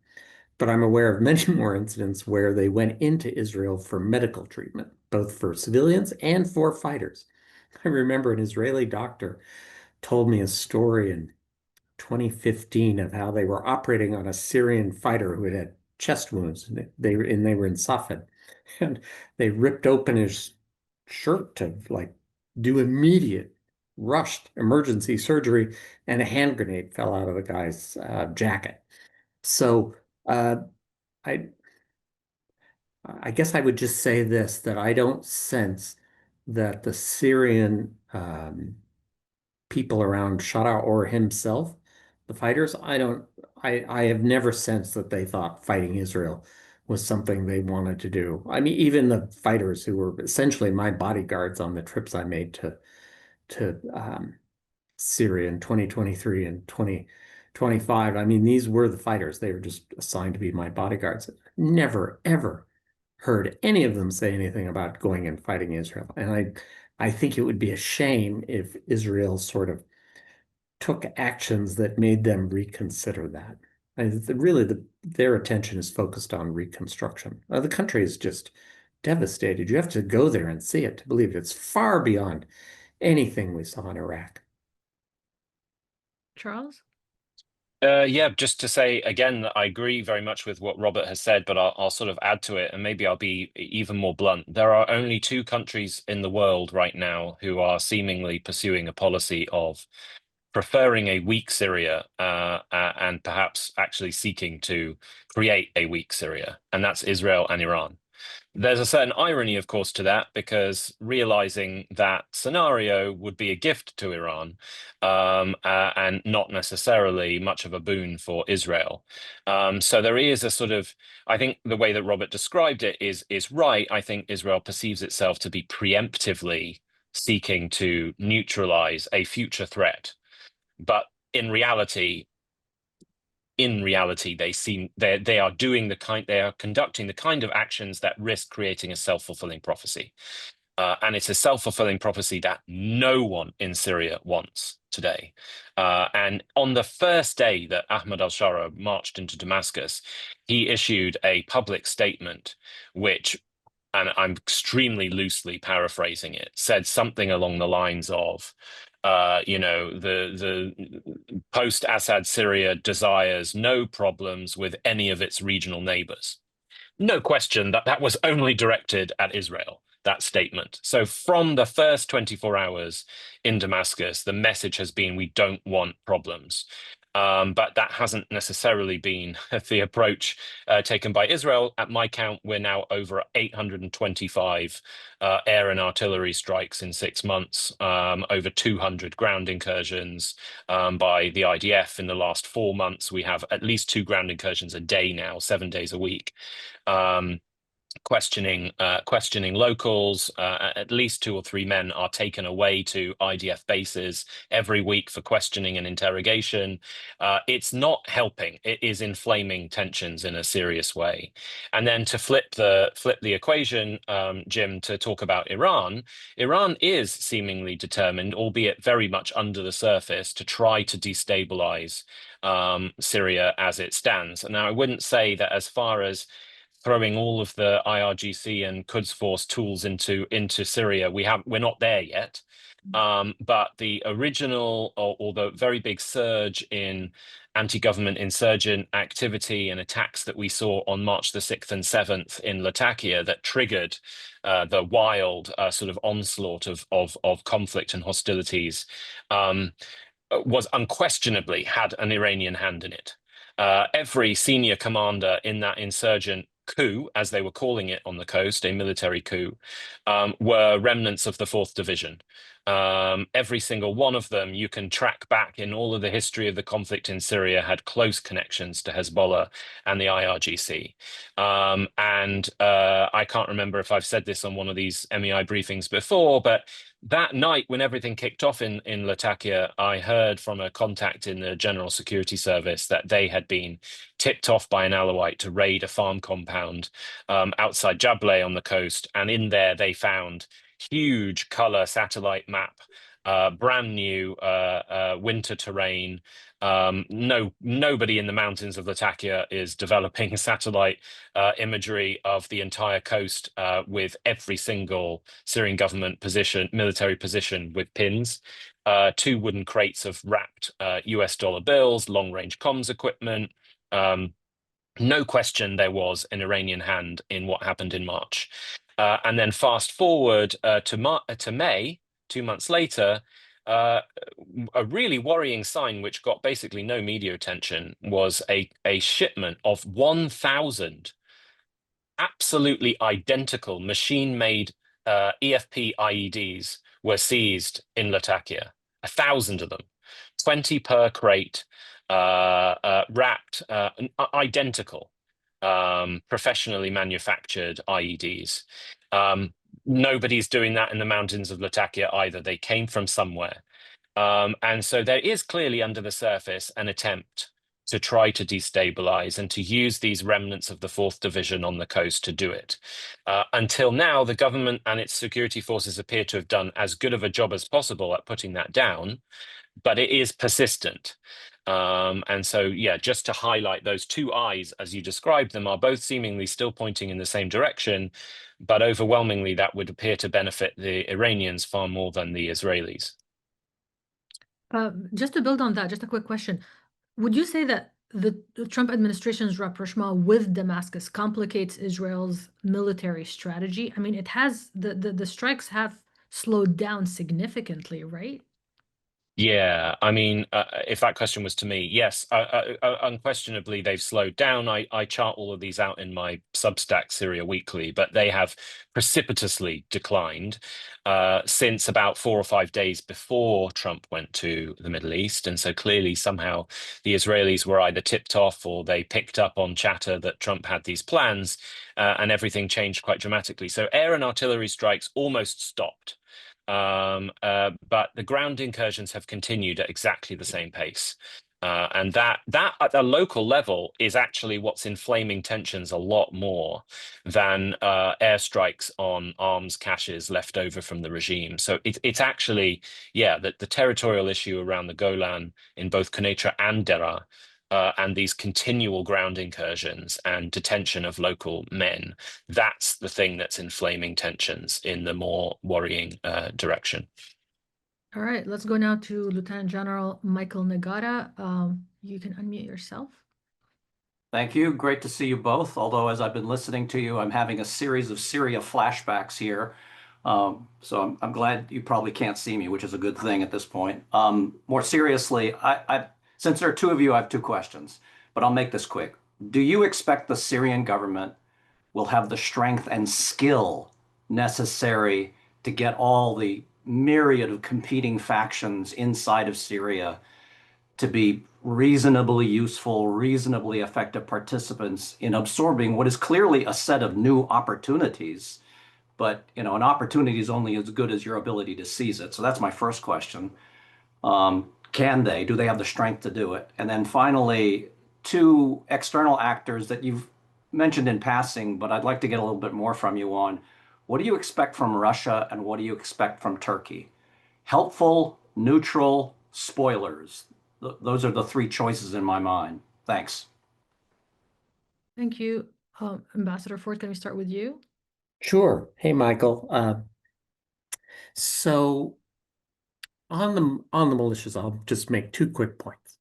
Speaker 2: but I'm aware of many more incidents where they went into Israel for medical treatment, both for civilians and for fighters. I remember an Israeli doctor told me a story in 2015 of how they were operating on a Syrian fighter who had chest wounds, and they were in Safed, and they ripped open his shirt to like do immediate rushed emergency surgery, and a hand grenade fell out of the guy's jacket. So I guess I would just say this, that I don't sense that the Syrian people around Sharaa or himself, the fighters, I have never sensed that they thought fighting Israel was something they wanted to do. I mean, even the fighters who were essentially my bodyguards on the trips I made to Syria in 2023 and 2025. I mean, these were the fighters. They were just assigned to be my bodyguards. Never, ever heard any of them say anything about going and fighting Israel. And I think it would be a shame if Israel sort of took actions that made them reconsider that. Really, their attention is focused on reconstruction. The country is just devastated. You have to go there and see it to believe it. It's far beyond anything we saw in Iraq.
Speaker 1: Charles?
Speaker 3: Yeah, just to say again that I agree very much with what Robert has said, but I'll sort of add to it, and maybe I'll be even more blunt. There are only two countries in the world right now who are seemingly pursuing a policy of preferring a weak Syria and perhaps actually seeking to create a weak Syria, and that's Israel and Iran. There's a certain irony, of course, to that, because realizing that scenario would be a gift to Iran and not necessarily much of a boon for Israel. So there is a sort of, I think the way that Robert described it is right. I think Israel perceives itself to be preemptively seeking to neutralize a future threat. But in reality, they are conducting the kind of actions that risk creating a self-fulfilling prophecy. And it's a self-fulfilling prophecy that no one in Syria wants. today. And on the first day that Ahmad al-Sharaa marched into Damascus, he issued a public statement which, and I'm extremely loosely paraphrasing it, said something along the lines of, the post-Assad Syria desires no problems with any of its regional neighbors. No question that that was only directed at Israel, that statement. So from the first 24 hours in Damascus, the message has been, we don't want problems. But that hasn't necessarily been the approach taken by Israel. At my count, we're now over 825 air and artillery strikes in 6 months, over 200 ground incursions by the IDF in the last 4 months. We have at least 2 ground incursions a day now, 7 days a week. Questioning locals. At least 2 or 3 men are taken away to IDF bases every week for questioning and interrogation. It's not helping. It is inflaming tensions in a serious way. And then to flip the equation, Jim, to talk about Iran. Iran is seemingly determined, albeit very much under the surface, to try to destabilize Syria as it stands. Now, I wouldn't say that as far as throwing all of the IRGC and Quds Force tools into Syria, we're not there yet. But the original or the very big surge in anti-government insurgent activity and attacks that we saw on March the 6th and 7th in Latakia that triggered the wild sort of onslaught of conflict and hostilities was unquestionably had an Iranian hand in it. Every senior commander in that insurgent coup, as they were calling it on the coast, a military coup, were remnants of the 4th Division. Every single one of them, you can track back in all of the history of the conflict in Syria, had close connections to Hezbollah and the IRGC. I can't remember if I've said this on one of these MEI briefings before, but that night when everything kicked off in Latakia, I heard from a contact in the General Security Service that they had been tipped off by an Alawite to raid a farm compound outside Jableh on the coast. And in there, they found huge color satellite map, brand new winter terrain. Nobody in the mountains of Latakia is developing satellite imagery of the entire coast with every single Syrian government military position with pins. 2 wooden crates of wrapped US dollar bills, long-range comms equipment. No question there was an Iranian hand in what happened in March. And then fast forward to May, 2 months later, a really worrying sign, which got basically no media attention, was a shipment of 1,000 absolutely identical machine-made EFP IEDs were seized in Latakia. 1,000 of them, 20 per crate, wrapped, identical. Professionally manufactured IEDs. Nobody's doing that in the mountains of Latakia either. They came from somewhere. And so there is clearly under the surface an attempt to try to destabilize and to use these remnants of the 4th Division on the coast to do it. Until now, the government and its security forces appear to have done as good of a job as possible at putting that down, but it is persistent. And so, yeah, just to highlight those 2 eyes, as you described them, are both seemingly still pointing in the same direction, but overwhelmingly that would appear to benefit the Iranians far more than the Israelis.
Speaker 1: Just to build on that, just a quick question. Would you say that the Trump administration's rapprochement with Damascus complicates Israel's military strategy? I mean, it has the strikes have slowed down significantly, right?
Speaker 3: Yeah, I mean, if that question was to me, yes, unquestionably they've slowed down. I chart all of these out in my Substack Syria Weekly, but they have precipitously declined since about 4 or 5 days before Trump went to the Middle East. And so clearly somehow the Israelis were either tipped off or they picked up on chatter that Trump had these plans and everything changed quite dramatically. So air and artillery strikes almost stopped. But the ground incursions have continued at exactly the same pace. And that at a local level is actually what's inflaming tensions a lot more than airstrikes on arms caches left over from the regime. So it's actually, yeah, the territorial issue around the Golan in both Quneitra and Deraa, and these continual ground incursions and detention of local men, that's the thing that's inflaming tensions in the more worrying direction.
Speaker 1: All right, let's go now to Lieutenant General Michael Nagata. You can unmute yourself.
Speaker 5: Thank you. Great to see you both. Although as I've been listening to you, I'm having a series of Syria flashbacks here. So I'm glad you probably can't see me, which is a good thing at this point. More seriously, since there are two of you, I have two questions, but I'll make this quick. Do you expect the Syrian government will have the strength and skill necessary to get all the myriad of competing factions inside of Syria to be reasonably useful, reasonably effective participants in absorbing what is clearly a set of new opportunities? But an opportunity is only as good as your ability to seize it. So that's my first question. Do they have the strength to do it? And then finally, two external actors that you've mentioned in passing, but I'd like to get a little bit more from you on. What do you expect from Russia and what do you expect from Turkey? Helpful, neutral, spoilers. Those are the three choices in my mind. Thanks.
Speaker 1: Thank you. Ambassador Ford, can we start with you?
Speaker 2: Sure. Hey, Michael. So on the militias, I'll just make 2 quick points.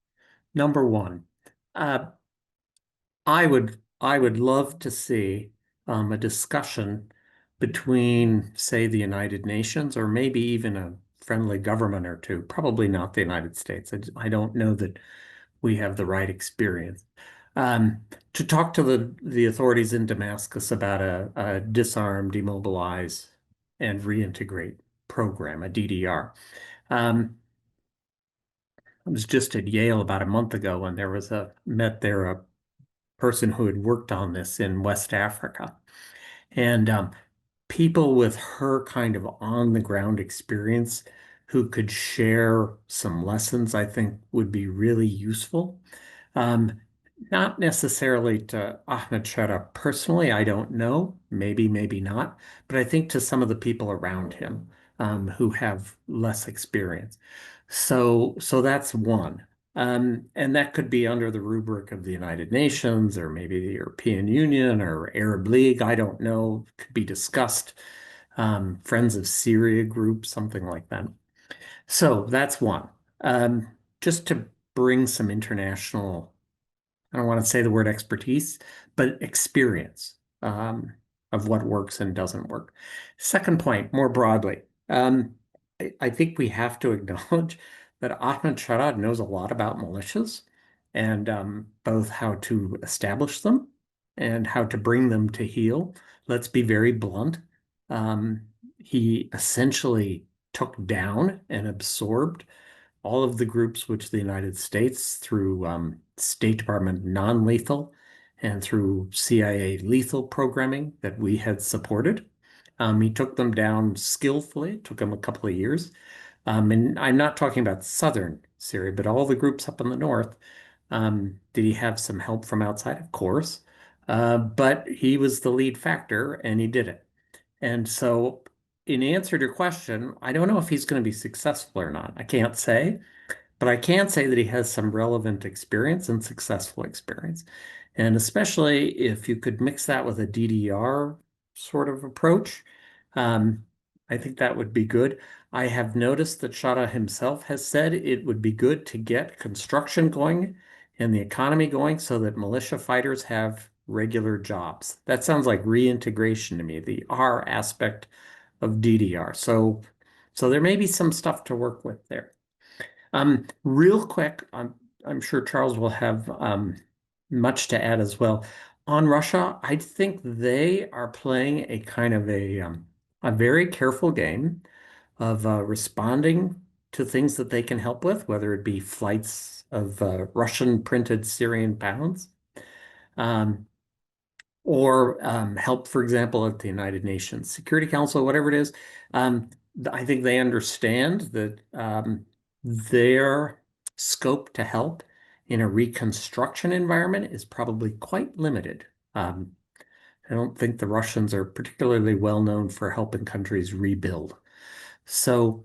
Speaker 2: Number one, I would love to see a discussion between, say, the United Nations or maybe even a friendly government or two. Probably not the United States. I don't know that we have the right experience. To talk to the authorities in Damascus about a disarm, demobilize, and reintegrate program, a DDR. I was just at Yale about a month ago when there was a person who had worked on this in West Africa. And people with her kind of on-the-ground experience who could share some lessons, I think, would be really useful. Not necessarily to Ahmad Sharaa personally, I don't know, maybe not, but I think to some of the people around him who have less experience. So that's one. And that could be under the rubric of the United Nations or maybe the European Union or Arab League. I don't know. Could be discussed. Friends of Syria group, something like that. So that's one. Just to bring some international, I don't want to say the word expertise, but experience of what works and doesn't work. Second point, more broadly, I think we have to acknowledge that Ahmad Sharaa knows a lot about militias and both how to establish them and how to bring them to heel. Let's be very blunt. He essentially took down and absorbed all of the groups which the United States, through State Department non-lethal and through CIA lethal programming that we had supported. He took them down skillfully. It took him a couple of years. And I'm not talking about southern Syria, but all the groups up in the north. Did he have some help from outside? Of course. But he was the lead factor and he did it. And so in answer to your question, I don't know if he's going to be successful or not. I can't say, but I can say that he has some relevant experience and successful experience. And especially if you could mix that with a DDR sort of approach, I think that would be good. I have noticed that Sharaa himself has said it would be good to get construction going and the economy going so that militia fighters have regular jobs. That sounds like reintegration to me, the R aspect of DDR. So there may be some stuff to work with there. Real quick, I'm sure Charles will have much to add as well. On Russia, I think they are playing a kind of a very careful game of responding to things that they can help with, whether it be flights of Russian printed Syrian pounds, or help, for example, at the United Nations Security Council, whatever it is. I think they understand that their scope to help in a reconstruction environment is probably quite limited. I don't think the Russians are particularly well known for helping countries rebuild. So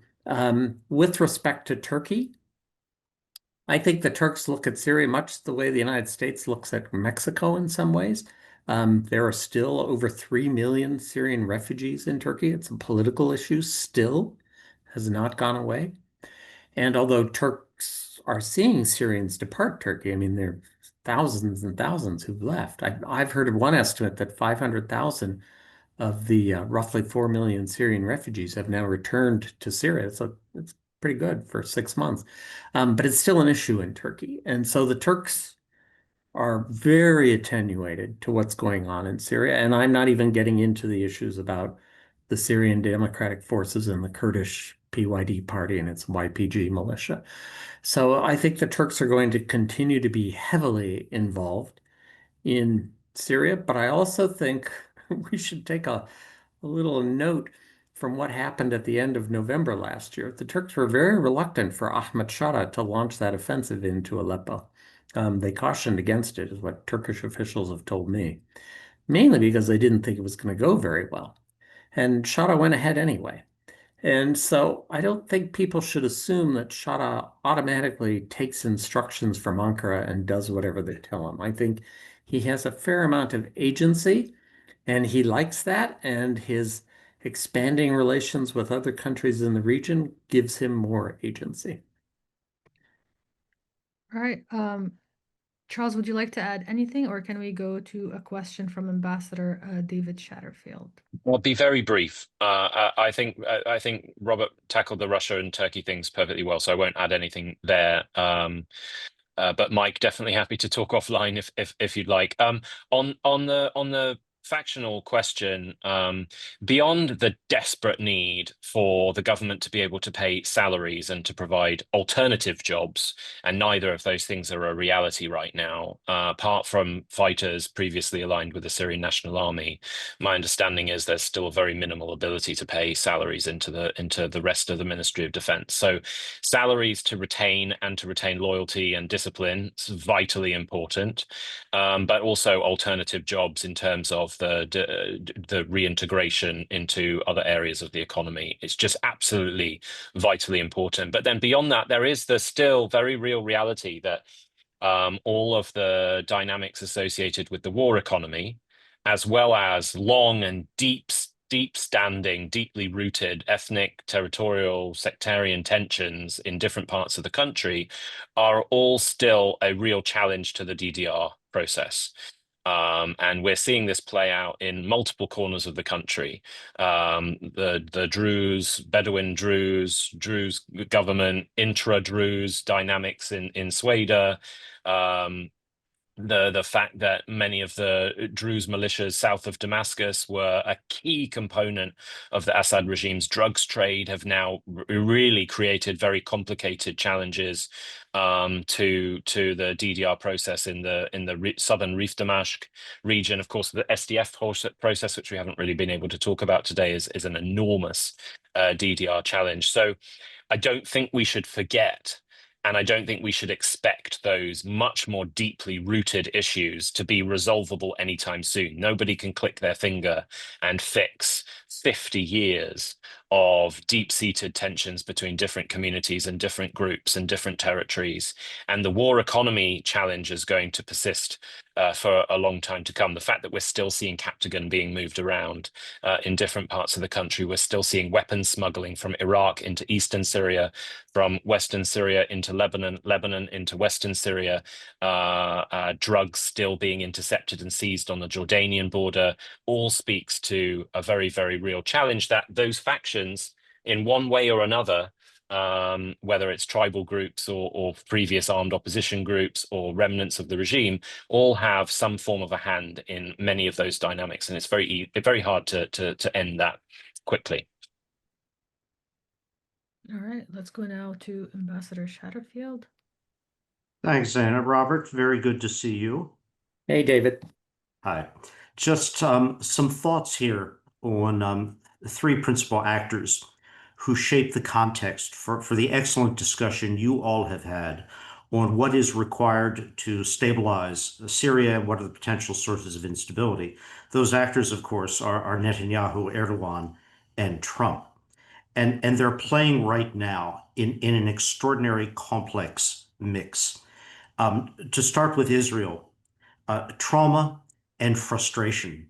Speaker 2: with respect to Turkey, I think the Turks look at Syria much the way the United States looks at Mexico in some ways. There are still over 3 million Syrian refugees in Turkey. It's a political issue still, has not gone away. And although Turks are seeing Syrians depart Turkey, I mean, there are thousands and thousands who've left. I've heard of one estimate that 500,000 of the roughly 4 million Syrian refugees have now returned to Syria. So it's pretty good for 6 months. But it's still an issue in Turkey. And so the Turks are very attenuated to what's going on in Syria. And I'm not even getting into the issues about the Syrian Democratic Forces and the Kurdish PYD party and its YPG militia. So I think the Turks are going to continue to be heavily involved in Syria, but I also think we should take a little note from what happened at the end of November last year. The Turks were very reluctant for Ahmad Sharaa to launch that offensive into Aleppo. They cautioned against it, is what Turkish officials have told me, mainly because they didn't think it was going to go very well. And Sharaa went ahead anyway. And so I don't think people should assume that Sharaa automatically takes instructions from Ankara and does whatever they tell him. I think he has a fair amount of agency, and he likes that, and his expanding relations with other countries in the region gives him more agency.
Speaker 1: All right. Charles, would you like to add anything, or can we go to a question from Ambassador David Shatterfield?
Speaker 3: I'll be very brief. I think Robert tackled the Russia and Turkey things perfectly well, so I won't add anything there. But Mike, definitely happy to talk offline if you'd like. On the factional question, beyond the desperate need for the government to be able to pay salaries and to provide alternative jobs, and neither of those things are a reality right now, apart from fighters previously aligned with the Syrian National Army, my understanding is there's still a very minimal ability to pay salaries into the rest of the Ministry of Defense. So salaries to retain loyalty and discipline is vitally important, but also alternative jobs in terms of the reintegration into other areas of the economy. It's just absolutely vitally important. But then beyond that, there is the still very real reality that all of the dynamics associated with the war economy, as well as long and deep-standing, deeply rooted ethnic, territorial, sectarian tensions in different parts of the country, are all still a real challenge to the DDR process. And we're seeing this play out in multiple corners of the country. The Druze, Bedouin Druze government, intra-Druze dynamics in Sweden, the fact that many of the Druze militias south of Damascus were a key component of the Assad regime's drugs trade have now really created very complicated challenges to the DDR process in the southern Rif Damashq region. Of course, the SDF process, which we haven't really been able to talk about today, is an enormous DDR challenge. So I don't think we should forget, and I don't think we should expect those much more deeply rooted issues to be resolvable anytime soon. Nobody can click their finger and fix 50 years of deep-seated tensions between different communities and different groups and different territories. And the war economy challenge is going to persist for a long time to come. The fact that we're still seeing Captagon being moved around in different parts of the country, we're still seeing weapons smuggling from Iraq into eastern Syria, from western Syria into Lebanon, Lebanon into western Syria, drugs still being intercepted and seized on the Jordanian border, all speaks to a very, very real challenge that those factions, in one way or another, whether it's tribal groups or previous armed opposition groups or remnants of the regime, all have some form of a hand in many of those dynamics, and it's very hard to end that quickly.
Speaker 1: All right, let's go now to Ambassador Shatterfield.
Speaker 6: Thanks, Zeina. Robert, very good to see you.
Speaker 2: Hey, David.
Speaker 6: Hi. Just some thoughts here on the three principal actors who shape the context for the excellent discussion you all have had on what is required to stabilize Syria and what are the potential sources of instability. Those actors, of course, are Netanyahu, Erdogan, and Trump. And they're playing right now in an extraordinary complex mix. To start with Israel, trauma and frustration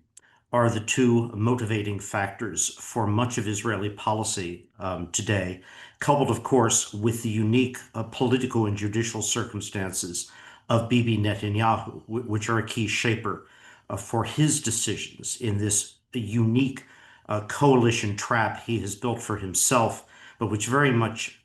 Speaker 6: are the two motivating factors for much of Israeli policy today, coupled, of course, with the unique political and judicial circumstances of Bibi Netanyahu, which are a key shaper for his decisions in this unique coalition trap he has built for himself, but which very much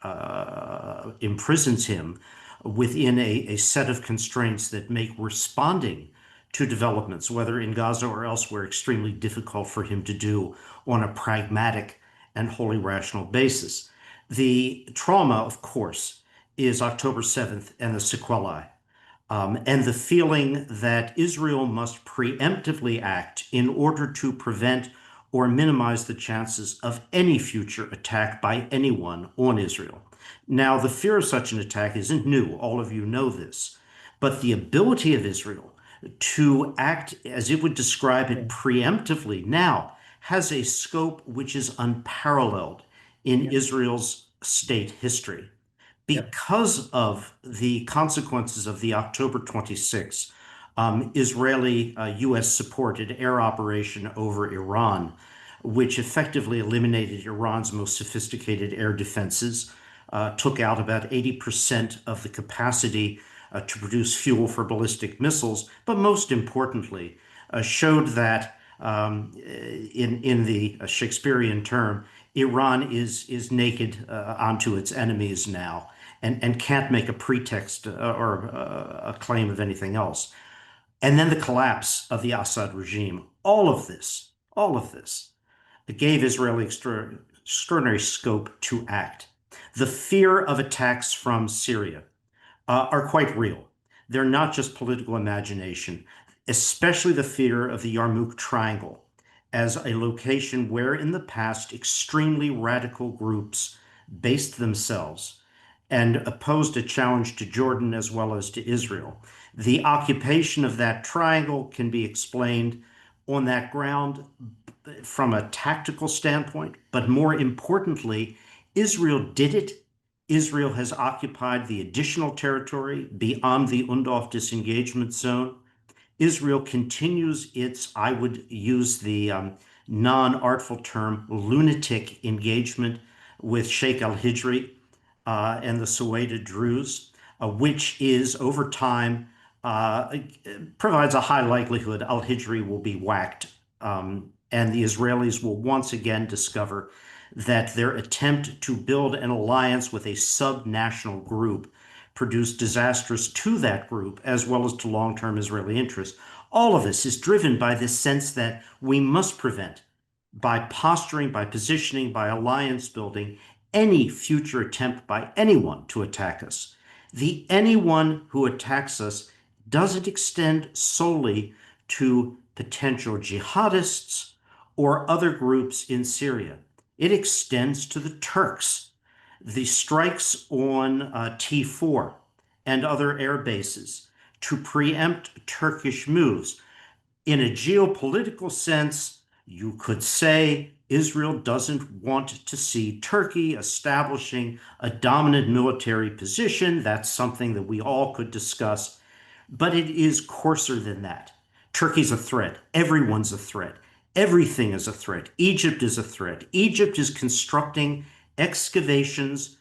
Speaker 6: imprisons him within a set of constraints that make responding to developments, whether in Gaza or elsewhere, extremely difficult for him to do on a pragmatic and wholly rational basis. The trauma, of course, is October 7th and the sequelae, and the feeling that Israel must preemptively act in order to prevent or minimize the chances of any future attack by anyone on Israel. Now, the fear of such an attack isn't new. All of you know this. But the ability of Israel to act as it would describe it preemptively now has a scope which is unparalleled in Israel's state history. Because of the consequences of the October 26th Israeli U.S.-supported air operation over Iran, which effectively eliminated Iran's most sophisticated air defenses, took out about 80% of the capacity to produce fuel for ballistic missiles, but most importantly, showed that in the Shakespearean term, Iran is naked onto its enemies now and can't make a pretext or a claim of anything else. And then the collapse of the Assad regime. All of this gave Israel extraordinary scope to act. The fear of attacks from Syria are quite real. They're not just political imagination, especially the fear of the Yarmouk Triangle as a location where in the past extremely radical groups based themselves and opposed a challenge to Jordan as well as to Israel. The occupation of that triangle can be explained on that ground from a tactical standpoint, but more importantly, Israel did it. Israel has occupied the additional territory beyond the Undorf disengagement zone. Israel continues its, I would use the non-artful term, lunatic engagement with Sheikh al-Hijri and the Suwaida Druze, which is over time provides a high likelihood al-Hijri will be whacked, and the Israelis will once again discover that their attempt to build an alliance with a sub-national group produced disasters to that group as well as to long-term Israeli interests. All of this is driven by this sense that we must prevent, by posturing, by positioning, by alliance building, any future attempt by anyone to attack us. The anyone who attacks us doesn't extend solely to potential jihadists or other groups in Syria. It extends to the Turks. The strikes on T4 and other air bases to preempt Turkish moves. In a geopolitical sense, you could say Israel doesn't want to see Turkey establishing a dominant military position. That's something that we all could discuss, but it is coarser than that. Turkey's a threat. Everyone's a threat. Everything is a threat. Egypt is a threat. Egypt is constructing excavations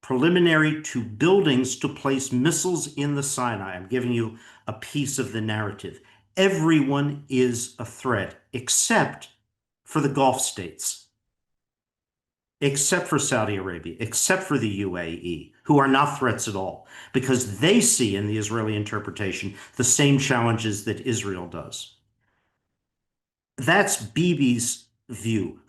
Speaker 6: preliminary to buildings to place missiles in the Sinai. I'm giving you a piece of the narrative. Everyone is a threat, except for the Gulf states, except for Saudi Arabia, except for the UAE, who are not threats at all, because they see in the Israeli interpretation the same challenges that Israel does. That's Bibi's view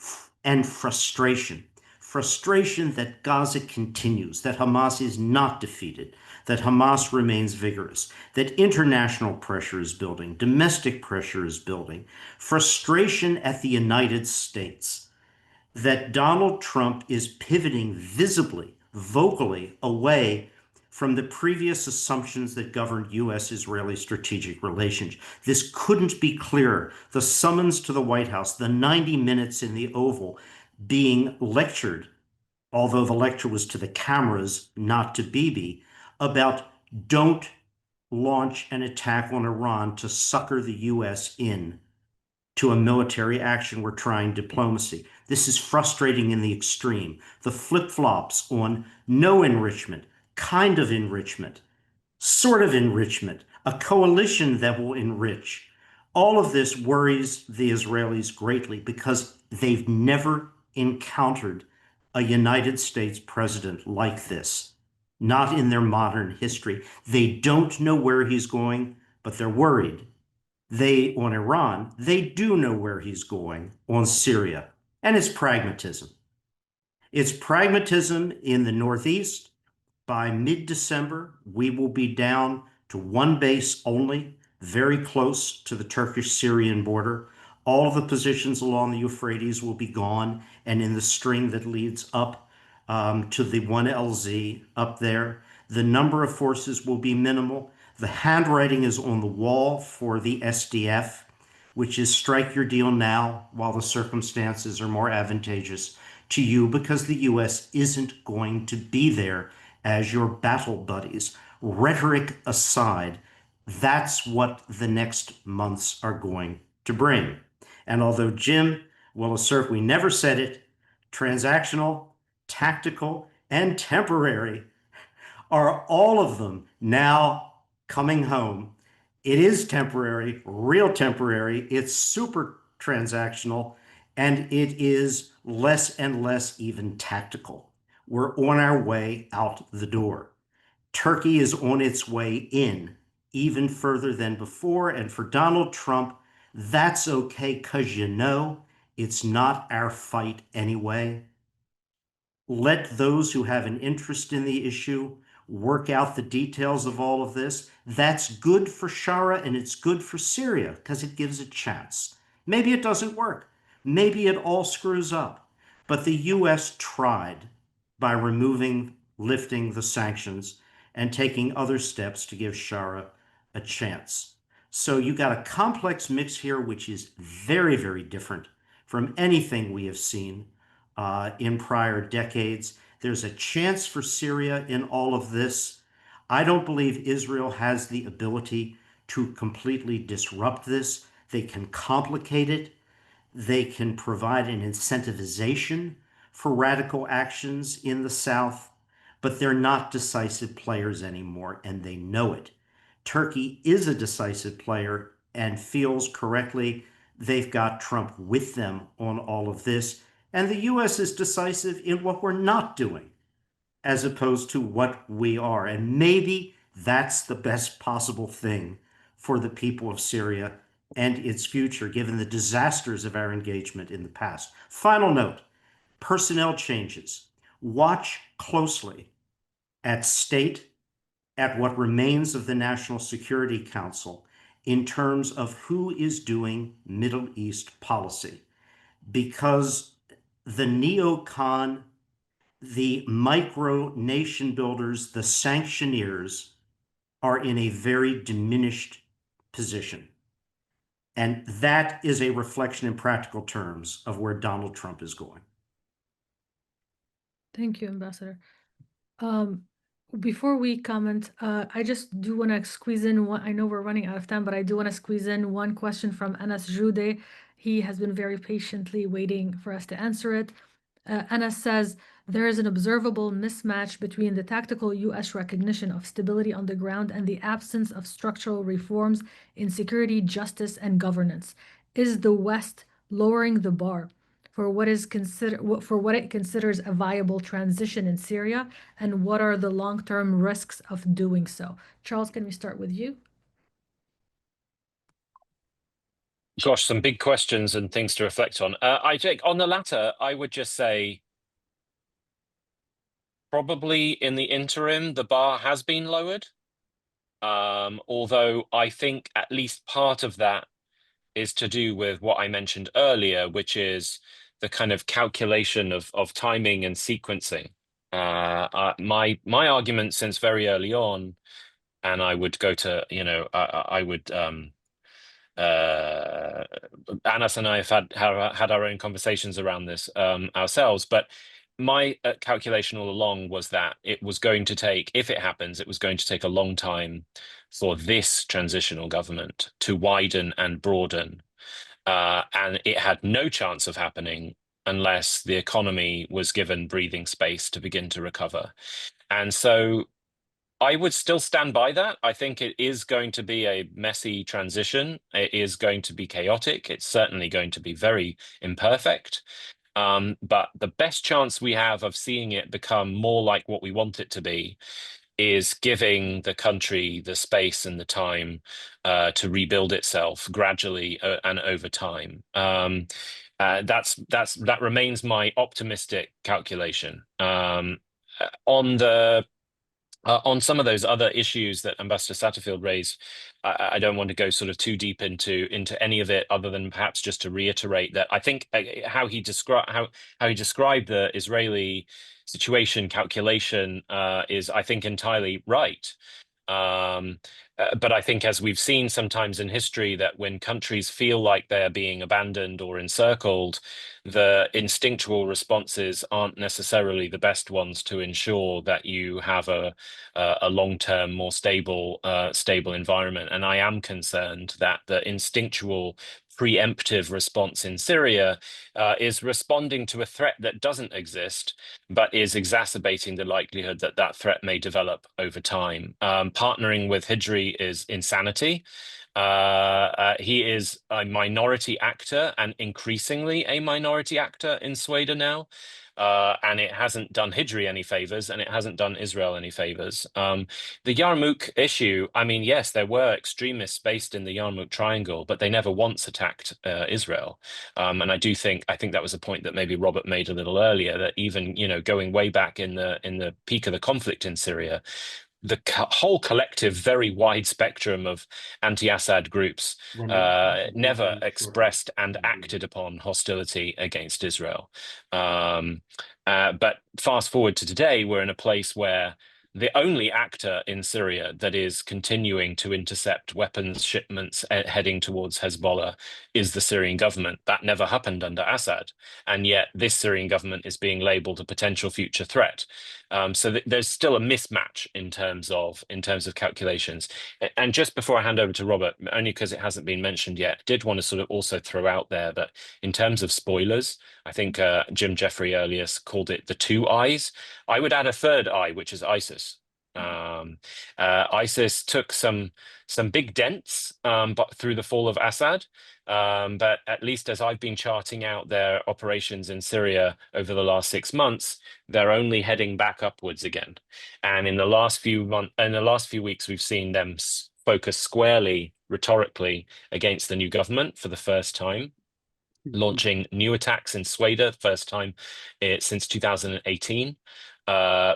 Speaker 6: and frustration. Frustration that Gaza continues, that Hamas is not defeated, that Hamas remains vigorous, that international pressure is building, domestic pressure is building, frustration at the United States, that Donald Trump is pivoting visibly, vocally away from the previous assumptions that governed U.S.-Israeli strategic relations. This couldn't be clearer. The summons to the White House, the 90 minutes in the Oval being lectured, although the lecture was to the cameras, not to Bibi, about don't launch an attack on Iran to sucker the U.S. in to a military action. We're trying diplomacy. This is frustrating in the extreme. The flip-flops on no enrichment, kind of enrichment, sort of enrichment, a coalition that will enrich. All of this worries the Israelis greatly because they've never encountered a United States president like this, not in their modern history. They don't know where he's going, but they're worried. On Iran, they do know where he's going on Syria, and it's pragmatism. It's pragmatism in the Northeast. By mid-December, we will be down to one base only, very close to the Turkish-Syrian border. All of the positions along the Euphrates will be gone, and in the string that leads up to the 1LZ up there, the number of forces will be minimal. The handwriting is on the wall for the SDF, which is strike your deal now while the circumstances are more advantageous to you, because the U.S. isn't going to be there as your battle buddies. Rhetoric aside, that's what the next months are going to bring. And although Jim will assert we never said it, transactional, tactical, and temporary are all of them now coming home. It is temporary, real temporary. It's super transactional, and it is less and less even tactical. We're on our way out the door. Turkey is on its way in, even further than before. And for Donald Trump, that's okay, because it's not our fight anyway. Let those who have an interest in the issue work out the details of all of this. That's good for Sharaa and it's good for Syria because it gives a chance. Maybe it doesn't work. Maybe it all screws up. But the U.S. tried by lifting the sanctions and taking other steps to give Sharaa a chance. So you got a complex mix here, which is very, very different from anything we have seen in prior decades. There's a chance for Syria in all of this. I don't believe Israel has the ability to completely disrupt this. They can complicate it. They can provide an incentivization for radical actions in the South, but they're not decisive players anymore, and they know it. Turkey is a decisive player and feels correctly they've got Trump with them on all of this. And the U.S. is decisive in what we're not doing, as opposed to what we are. And maybe that's the best possible thing for the people of Syria and its future, given the disasters of our engagement in the past. Final note, personnel changes. Watch closely at what remains of the National Security Council in terms of who is doing Middle East policy, because the neocon, the micro nation builders, the sanctioneers are in a very diminished position. And that is a reflection in practical terms of where Donald Trump is going.
Speaker 1: Thank you, Ambassador. Before we comment, I just do want to squeeze in one. I know we're running out of time, but I do want to squeeze in one question from Anas Jude. He has been very patiently waiting for us to answer it. Anas says, there is an observable mismatch between the tactical U.S. recognition of stability on the ground and the absence of structural reforms in security, justice, and governance. Is the West lowering the bar for what it considers a viable transition in Syria, and what are the long-term risks of doing so? Charles, can we start with you?
Speaker 3: Gosh, some big questions and things to reflect on. On the latter, I would just say probably in the interim, the bar has been lowered. Although I think at least part of that is to do with what I mentioned earlier, which is the kind of calculation of timing and sequencing. My argument since very early on, and I would go to, I would Anas and I have had our own conversations around this ourselves, but my calculation all along was that it was going to take, if it happens, it was going to take a long time for this transitional government to widen and broaden, and it had no chance of happening unless the economy was given breathing space to begin to recover. And so I would still stand by that. I think it is going to be a messy transition. It is going to be chaotic. It's certainly going to be very imperfect. But the best chance we have of seeing it become more like what we want it to be is giving the country the space and the time to rebuild itself gradually and over time. That remains my optimistic calculation. On some of those other issues that Ambassador Satterfield raised, I don't want to go sort of too deep into any of it, other than perhaps just to reiterate that I think how he described the Israeli situation calculation is, I think, entirely right. But I think, as we've seen sometimes in history, that when countries feel like they're being abandoned or encircled, the instinctual responses aren't necessarily the best ones to ensure that you have a long-term, more stable environment. And I am concerned that the instinctual preemptive response in Syria is responding to a threat that doesn't exist, but is exacerbating the likelihood that that threat may develop over time. Partnering with Hijri is insanity. He is a minority actor, and increasingly a minority actor in Sweden now. And it hasn't done Hijri any favors, and it hasn't done Israel any favors. The Yarmouk issue, I mean, yes, there were extremists based in the Yarmouk Triangle, but they never once attacked Israel. And I think that was a point that maybe Robert made a little earlier, that even, going way back in the peak of the conflict in Syria, the whole collective, very wide spectrum of anti-Assad groups never expressed and acted upon hostility against Israel. But fast forward to today, we're in a place where the only actor in Syria that is continuing to intercept weapons shipments heading towards Hezbollah is the Syrian government. That never happened under Assad, and yet this Syrian government is being labeled a potential future threat. So there's still a mismatch in terms of calculations. And just before I hand over to Robert, only because it hasn't been mentioned yet, did want to sort of also throw out there that in terms of spoilers, I think Jim Jeffrey earlier called it the two eyes. I would add a third eye, which is ISIS. ISIS took some big dents, but through the fall of Assad. But at least as I've been charting out their operations in Syria over the last 6 months, they're only heading back upwards again. And in the last few weeks, we've seen them focus squarely, rhetorically, against the new government for the first time, launching new attacks in Sweden, first time since 2018.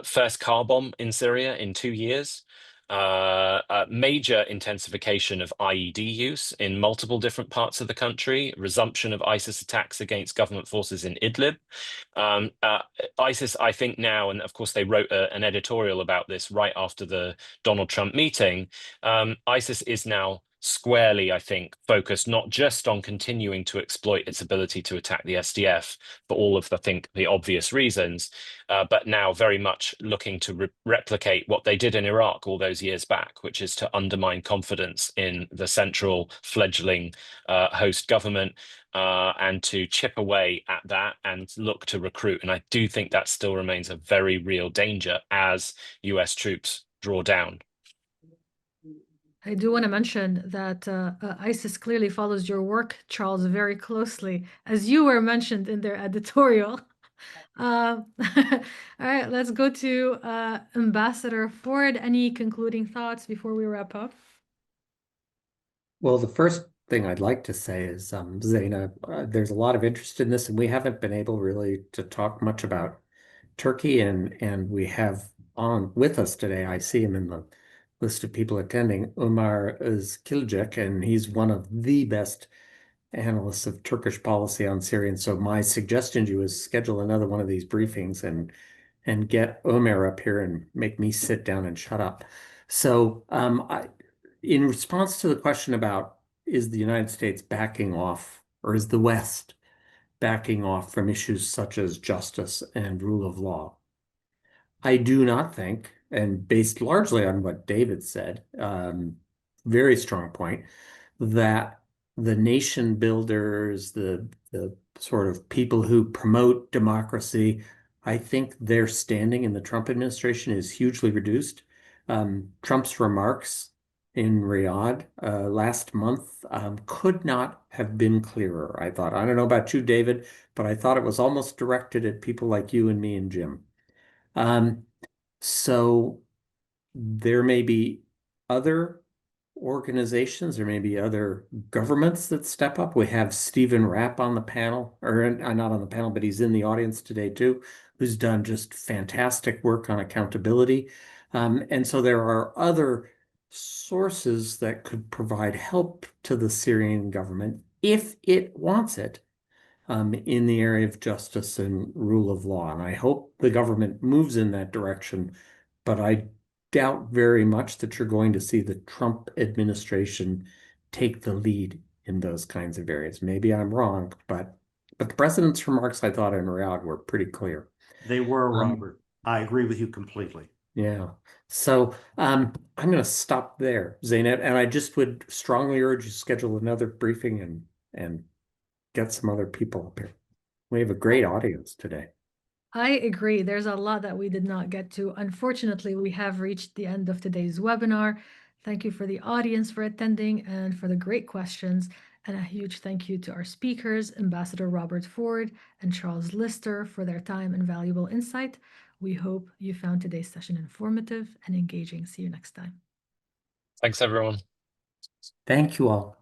Speaker 3: First car bomb in Syria in 2 years. A major intensification of IED use in multiple different parts of the country, resumption of ISIS attacks against government forces in Idlib. ISIS, I think now, and of course they wrote an editorial about this right after the Donald Trump meeting, ISIS is now squarely, I think, focused not just on continuing to exploit its ability to attack the SDF for all of the obvious reasons, but now very much looking to replicate what they did in Iraq all those years back, which is to undermine confidence in the central fledgling host government, and to chip away at that and look to recruit. And I do think that still remains a very real danger as US troops draw down.
Speaker 1: I do want to mention that ISIS clearly follows your work, Charles, very closely, as you were mentioned in their editorial. All right, let's go to Ambassador Ford. Any concluding thoughts before we wrap up?
Speaker 2: Well, the first thing I'd like to say is, Zeina, there's a lot of interest in this, and we haven't been able really to talk much about Turkey, and we have on with us today, I see him in the list of people attending, Umar Özkilecek, and he's one of the best analysts of Turkish policy on Syria. And so my suggestion to you is schedule another one of these briefings and and get Omer up here and make me sit down and shut up. So in response to the question about is the United States backing off, or is the West backing off from issues such as justice and rule of law, I do not think, and based largely on what David said, very strong point, that the nation builders, the sort of people who promote democracy, I think their standing in the Trump administration is hugely reduced. Trump's remarks in Riyadh last month could not have been clearer, I thought. I don't know about you, David, but I thought it was almost directed at people like you and me and Jim. So there may be other organizations, there may be other governments that step up. We have Stephen Rapp on the panel, or not on the panel, but he's in the audience today too, who's done just fantastic work on accountability. And so there are other sources that could provide help to the Syrian government if it wants it. In the area of justice and rule of law. And I hope the government moves in that direction, but I doubt very much that you're going to see the Trump administration take the lead in those kinds of areas. Maybe I'm wrong, but the president's remarks, I thought, in Riyadh were pretty clear.
Speaker 6: They were, Robert. I agree with you completely.
Speaker 2: Yeah. So I'm going to stop there, Zeina, and I just would strongly urge you to schedule another briefing and get some other people up here. We have a great audience today.
Speaker 1: I agree. There's a lot that we did not get to. Unfortunately, we have reached the end of today's webinar. Thank you for the audience for attending and for the great questions. And a huge thank you to our speakers, Ambassador Robert Ford and Charles Lister, for their time and valuable insight. We hope you found today's session informative and engaging. See you next time.
Speaker 3: Thanks, everyone.
Speaker 2: Thank you all.